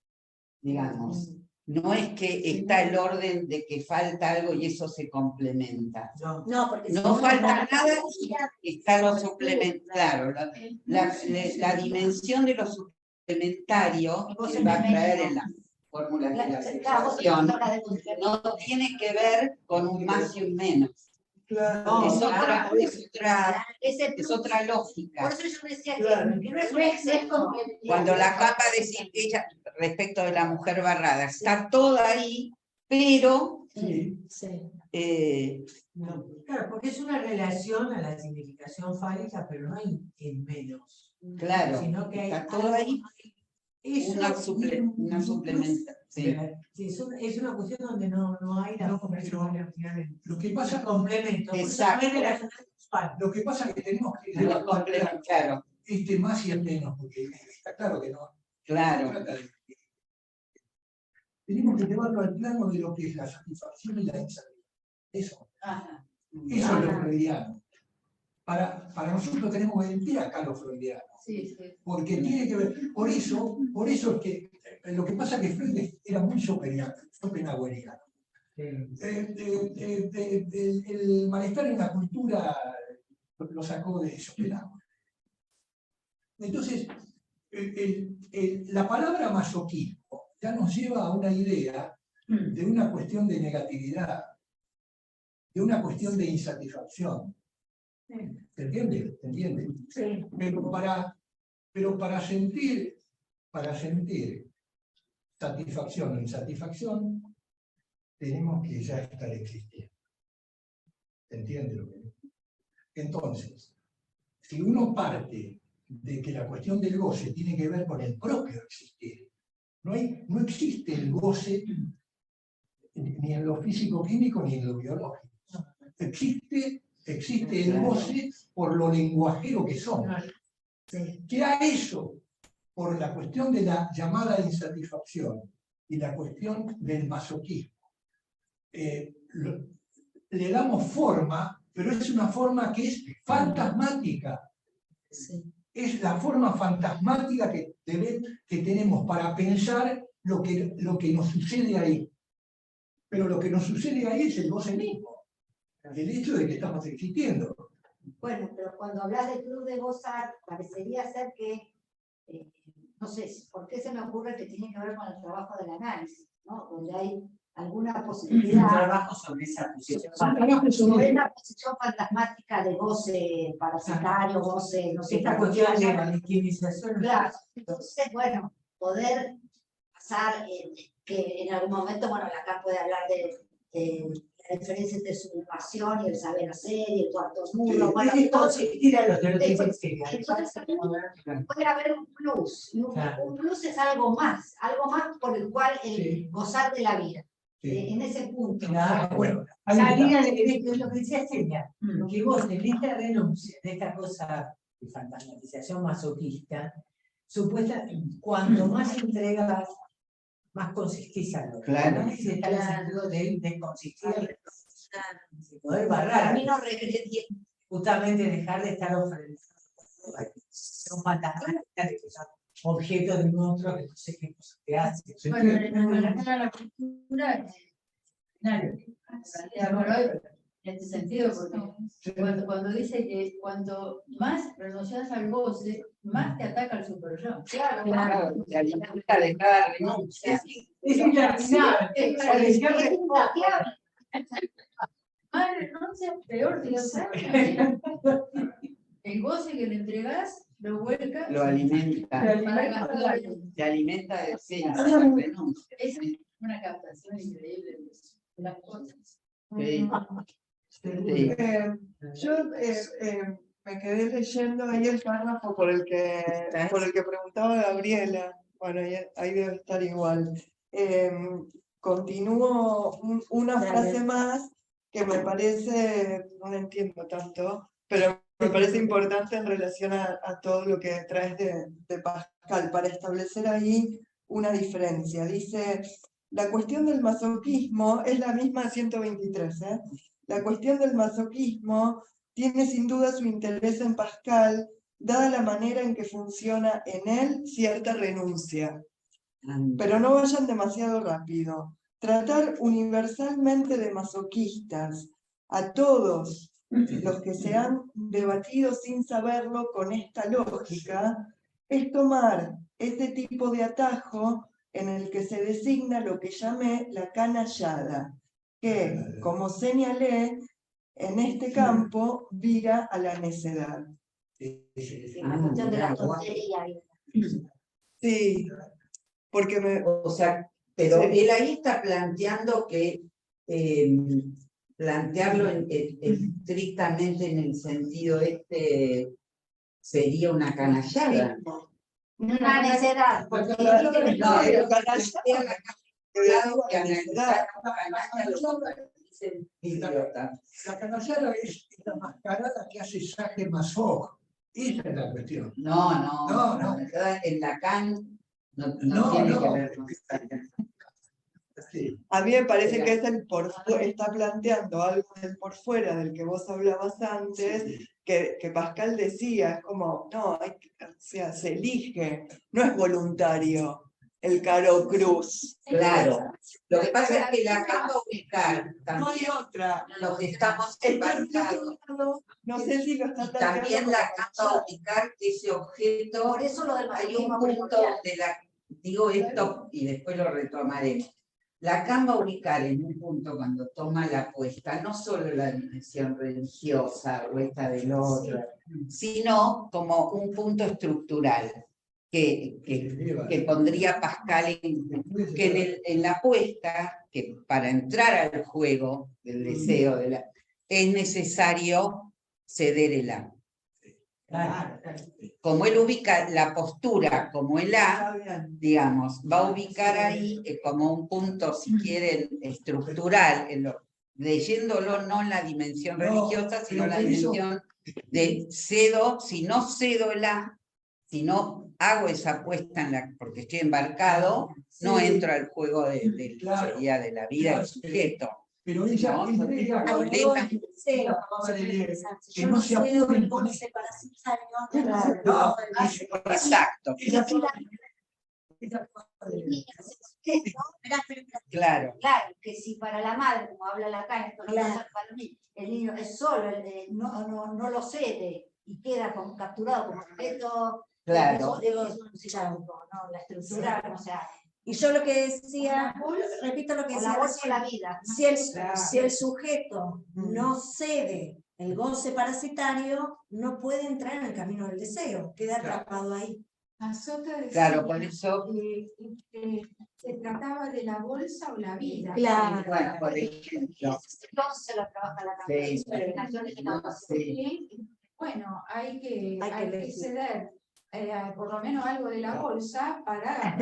[SPEAKER 8] digamos. No es que está el orden de que falta algo y eso se complementa.
[SPEAKER 1] No, porque
[SPEAKER 8] No falta nada y está lo suplementario. La dimensión de lo suplementario que va a traer en la fórmula de la sensación no tiene que ver con un más y un menos.
[SPEAKER 9] Claro.
[SPEAKER 8] Es otra lógica.
[SPEAKER 3] Por eso yo decía que no es un exceso.
[SPEAKER 8] Cuando la capa de ella respecto de la mujer barrada está toda ahí, pero
[SPEAKER 6] Sí.
[SPEAKER 1] Sí.
[SPEAKER 2] Claro, porque es una relación a la significación fálica, pero no hay en menos.
[SPEAKER 4] Claro,
[SPEAKER 2] Sino que hay
[SPEAKER 4] está todo ahí.
[SPEAKER 2] Eso
[SPEAKER 4] Una
[SPEAKER 2] y un
[SPEAKER 4] suplementación. Sí.
[SPEAKER 2] Sí, es una cuestión donde no hay la
[SPEAKER 6] Lo que pasa
[SPEAKER 2] es complemento.
[SPEAKER 4] Exacto.
[SPEAKER 6] Lo que pasa es que tenemos que
[SPEAKER 4] No lo complementan, claro.
[SPEAKER 6] este más y el menos, porque está claro que no.
[SPEAKER 4] Claro.
[SPEAKER 6] Tenemos que llevarlo al plano de lo que es la satisfacción y la insatisfacción. Eso.
[SPEAKER 9] Ajá.
[SPEAKER 6] Eso es lo freudiano. Para nosotros tenemos que mentir acá lo freudiano.
[SPEAKER 9] Sí, sí.
[SPEAKER 6] Porque tiene que ver. Por eso es que lo que pasa es que Freud era muy schopenhaueriano. El malestar en la cultura lo sacó de Schopenhauer. Entonces, la palabra masoquismo ya nos lleva a una idea de una cuestión de negatividad, de una cuestión de insatisfacción. ¿Se entiende? ¿Se entiende?
[SPEAKER 1] Sí.
[SPEAKER 6] Pero para sentir satisfacción o insatisfacción, tenemos que ya estar existiendo. ¿Se entiende lo que digo? Entonces, si uno parte de que la cuestión del goce tiene que ver con el propio existir, no existe el goce ni en lo físico-químico ni en lo biológico. Existe el goce por lo lenguajero que somos. Que a eso, por la cuestión de la llamada insatisfacción y la cuestión del masoquismo, le damos forma, pero es una forma que es fantasmática. Es la forma fantasmática que tenemos para pensar lo que nos sucede ahí. Pero lo que nos sucede ahí es el goce mismo, el hecho de que estamos existiendo.
[SPEAKER 3] Bueno, pero cuando hablas de club de gozar, parecería ser que, no sé, ¿por qué se me ocurre que tiene que ver con el trabajo del análisis, ¿no? Donde hay alguna posibilidad.
[SPEAKER 8] Un trabajo sobre esa posición.
[SPEAKER 3] Sobre una posición fantasmática de goce parasitario, goce, no sé.
[SPEAKER 2] Esta cuestión de la liquidización.
[SPEAKER 3] Claro, entonces, bueno, poder pasar, que en algún momento, bueno, Lacan puede hablar de la diferencia entre sublimación y el saber hacer y el cuarto mundo. Bueno, entonces puede haber un plus. Y un plus es algo más por el cual gozar de la vida. En ese punto.
[SPEAKER 2] Claro, bueno. Salida de lo que decía Celia, que vos en esta renuncia, de esta cosa de fantasmatización masoquista, cuanto más entregas, más consistís a lo que se está haciendo de desconsistir, de poder barrar. Justamente dejar de estar ofreciendo un fantasma de que son objetos de un otro que no sé qué cosa te hace.
[SPEAKER 9] Bueno, en relación a la cultura, en este sentido, porque cuando dice que cuanto más renuncias al goce, más te ataca el superyo.
[SPEAKER 4] Claro, te alimenta de cada renuncia.
[SPEAKER 2] Es interminable.
[SPEAKER 9] Más renuncia, peor te hace. El goce que le entregas, lo vuelcas.
[SPEAKER 4] Lo alimenta. Te alimenta de renuncia.
[SPEAKER 9] Es una captación increíble de las cosas.
[SPEAKER 4] Sí.
[SPEAKER 10] Yo me quedé leyendo ahí el párrafo por el que preguntaba Gabriela. Bueno, ahí debe estar igual. Continúo una frase más que me parece, no la entiendo tanto, pero me parece importante en relación a todo lo que traes de Pascal, para establecer ahí una diferencia. Dice, la cuestión del masoquismo es la misma 123, ¿eh? La cuestión del masoquismo tiene sin duda su interés en Pascal, dada la manera en que funciona en él cierta renuncia. Pero no vayan demasiado rápido. Tratar universalmente de masoquistas a todos los que se han debatido sin saberlo con esta lógica es tomar ese tipo de atajo en el que se designa lo que llamé la canallada, que, como señalé, en este campo vira a la necedad. Sí, porque
[SPEAKER 8] O sea, pero él ahí está planteando que
[SPEAKER 4] plantearlo estrictamente en el sentido sería una canallada.
[SPEAKER 3] Una necedad, porque
[SPEAKER 4] No, pero canallada que analizar
[SPEAKER 6] La canallada es la mascarada que hace Sage Masoch. Esa es la cuestión.
[SPEAKER 4] No. En Lacan no tiene que ver con
[SPEAKER 6] Sí.
[SPEAKER 10] A mí me parece que es está planteando algo del por fuera del que vos hablabas antes, que Pascal decía, es como, no, o sea, se elige, no es voluntario el caro cruz.
[SPEAKER 4] Claro. Lo que pasa es que Lacan va a ubicar
[SPEAKER 10] No hay otra.
[SPEAKER 4] lo que estamos embarcados.
[SPEAKER 10] No sé si lo está
[SPEAKER 4] Y también Lacan va a ubicar ese objeto.
[SPEAKER 3] por eso lo del
[SPEAKER 4] Hay un
[SPEAKER 3] masoquismo
[SPEAKER 4] punto
[SPEAKER 3] primordial.
[SPEAKER 4] digo esto y después lo retomaremos. Lacan va a ubicar en un punto cuando toma la apuesta, no solo la dimensión religiosa o esta del otro, sino como un punto estructural que pondría Pascal en la apuesta, que para entrar al juego del deseo es necesario ceder el A. Como él ubica la postura como el A, digamos, va a ubicar ahí como un punto, si quieren, estructural, leyéndolo no en la dimensión religiosa, sino en la dimensión de cedo, si no cedo el A, si no hago esa apuesta porque estoy embarcado, no entro al juego de la vida del sujeto.
[SPEAKER 6] Pero ella
[SPEAKER 4] No,
[SPEAKER 6] que no se apuren con eso. No,
[SPEAKER 4] exacto. Claro.
[SPEAKER 3] Claro, que si para la madre, como habla Lacan, esto no pasa para mí, el niño es solo, no lo cede y queda como capturado como objeto.
[SPEAKER 4] Claro.
[SPEAKER 3] Es un psicólogo, ¿no? La estructura no se hace.
[SPEAKER 1] Y yo lo que decía, repito lo que decía,
[SPEAKER 3] la vida.
[SPEAKER 1] Si el sujeto no cede el goce parasitario, no puede entrar en el camino del deseo, queda atrapado ahí.
[SPEAKER 7] Azota decía
[SPEAKER 4] Claro, por eso.
[SPEAKER 7] que se trataba de la bolsa o la vida.
[SPEAKER 1] Claro.
[SPEAKER 4] Bueno, por ejemplo.
[SPEAKER 3] Entonces lo trabaja la
[SPEAKER 4] Sí,
[SPEAKER 7] Bueno, hay que
[SPEAKER 1] elegir.
[SPEAKER 7] ceder por lo menos algo de la bolsa para...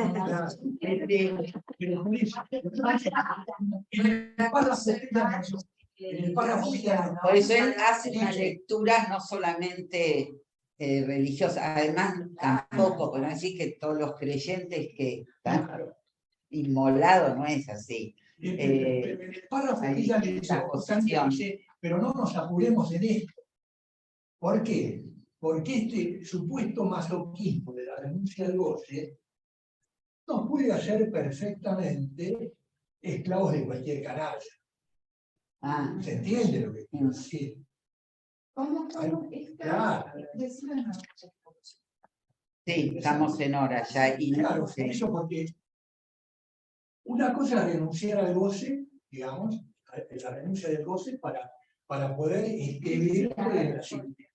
[SPEAKER 4] Por eso él hace una lectura no solamente religiosa, además tampoco, por no decir que todos los creyentes que están inmolados, no es así.
[SPEAKER 6] En el párrafo ella dice, pero no nos apuremos en esto. ¿Por qué? Porque este supuesto masoquismo de la renuncia al goce nos puede hacer perfectamente esclavos de cualquier canalla. ¿Se entiende lo que quiero decir?
[SPEAKER 7] ¿Cómo está?
[SPEAKER 4] Sí, estamos en hora ya.
[SPEAKER 6] Claro, eso porque una cosa es renunciar al goce, digamos, la renuncia del goce para poder escribir en la psicología.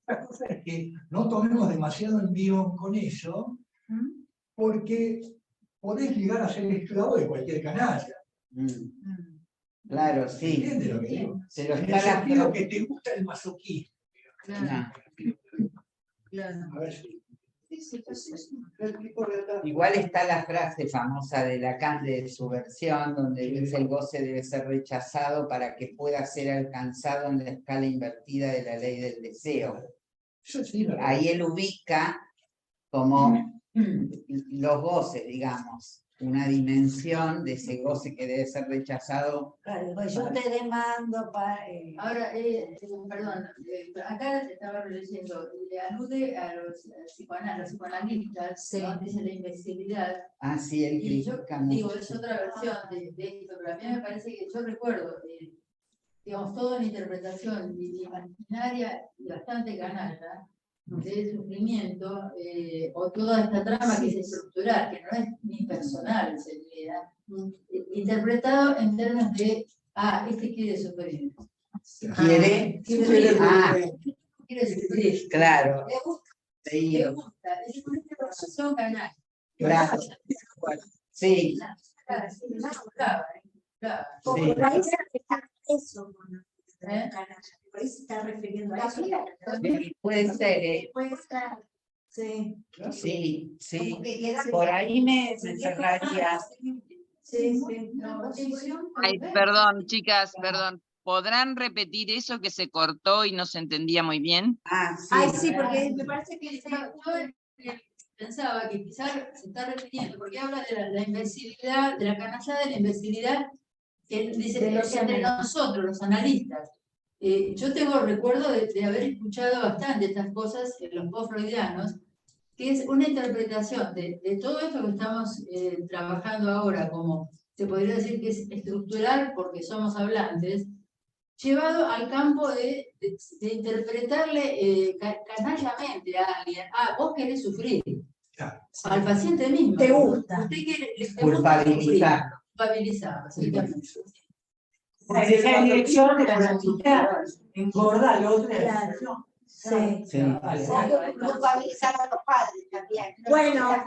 [SPEAKER 6] Otra cosa es que no tomemos demasiado envión con eso, porque podés llegar a ser esclavo de cualquier canalla.
[SPEAKER 4] Claro, sí.
[SPEAKER 6] ¿Entiendes lo que digo?
[SPEAKER 4] Pero
[SPEAKER 6] en el sentido que te gusta el masoquismo.
[SPEAKER 4] No.
[SPEAKER 6] A ver si.
[SPEAKER 4] Igual está la frase famosa de Lacan de su versión, donde dice el goce debe ser rechazado para que pueda ser alcanzado en la escala invertida de la ley del deseo. Ahí él ubica como los goces, digamos, una dimensión de ese goce que debe ser rechazado.
[SPEAKER 3] Claro, pues yo te demando para...
[SPEAKER 9] Ahora, perdón, acá estaba leyendo, le alude a los psicoanalistas, ¿no? Dice la invencibilidad.
[SPEAKER 4] Ah, sí, él
[SPEAKER 9] critica mucho. Digo, es otra versión de esto, pero a mí me parece que yo recuerdo, digamos, toda una interpretación imaginaria y bastante canalla de sufrimiento, o toda esta trama que es estructural, que no es ni personal, sería, interpretado en términos de, este quiere sufrir.
[SPEAKER 4] ¿Quiere
[SPEAKER 9] sufrir.
[SPEAKER 4] Claro.
[SPEAKER 9] Le gusta.
[SPEAKER 4] Sí.
[SPEAKER 9] Le gusta. Es una proposición canal.
[SPEAKER 4] Claro. Sí.
[SPEAKER 9] Claro.
[SPEAKER 4] Sí.
[SPEAKER 1] Por ahí se refiere a eso,
[SPEAKER 9] ¿Eh?
[SPEAKER 1] por ahí se está refiriendo a eso.
[SPEAKER 4] Sí, puede ser,
[SPEAKER 1] Puede estar, sí.
[SPEAKER 4] sí, sí.
[SPEAKER 3] Como que queda-
[SPEAKER 4] Por ahí me cerraría.
[SPEAKER 1] Sí, sí.
[SPEAKER 5] Ay, perdón, chicas, perdón. ¿Podrán repetir eso que se cortó y no se entendía muy bien?
[SPEAKER 4] Ah, sí.
[SPEAKER 1] Ay, sí, porque me parece que
[SPEAKER 9] Yo pensaba que quizás se está repitiendo, porque habla de la inversibilidad, de la canallada de la inversibilidad que dice
[SPEAKER 1] De los
[SPEAKER 9] entre nosotros, los analistas. Yo tengo recuerdo de haber escuchado bastante estas cosas en los post-freudianos, que es una interpretación de todo esto que estamos trabajando ahora, como se podría decir que es estructural porque somos hablantes, llevado al campo de interpretarle canallamente a alguien. Ah, vos querés sufrir.
[SPEAKER 6] Claro.
[SPEAKER 9] Al paciente mismo.
[SPEAKER 1] Te gusta.
[SPEAKER 9] Usted quiere
[SPEAKER 4] Culpabilizar.
[SPEAKER 9] culpabilizar.
[SPEAKER 2] Esa dirección de la analítica engorda al otro.
[SPEAKER 1] Claro. Sí.
[SPEAKER 4] Sí.
[SPEAKER 3] Culpabilizar a los padres también.
[SPEAKER 1] Bueno,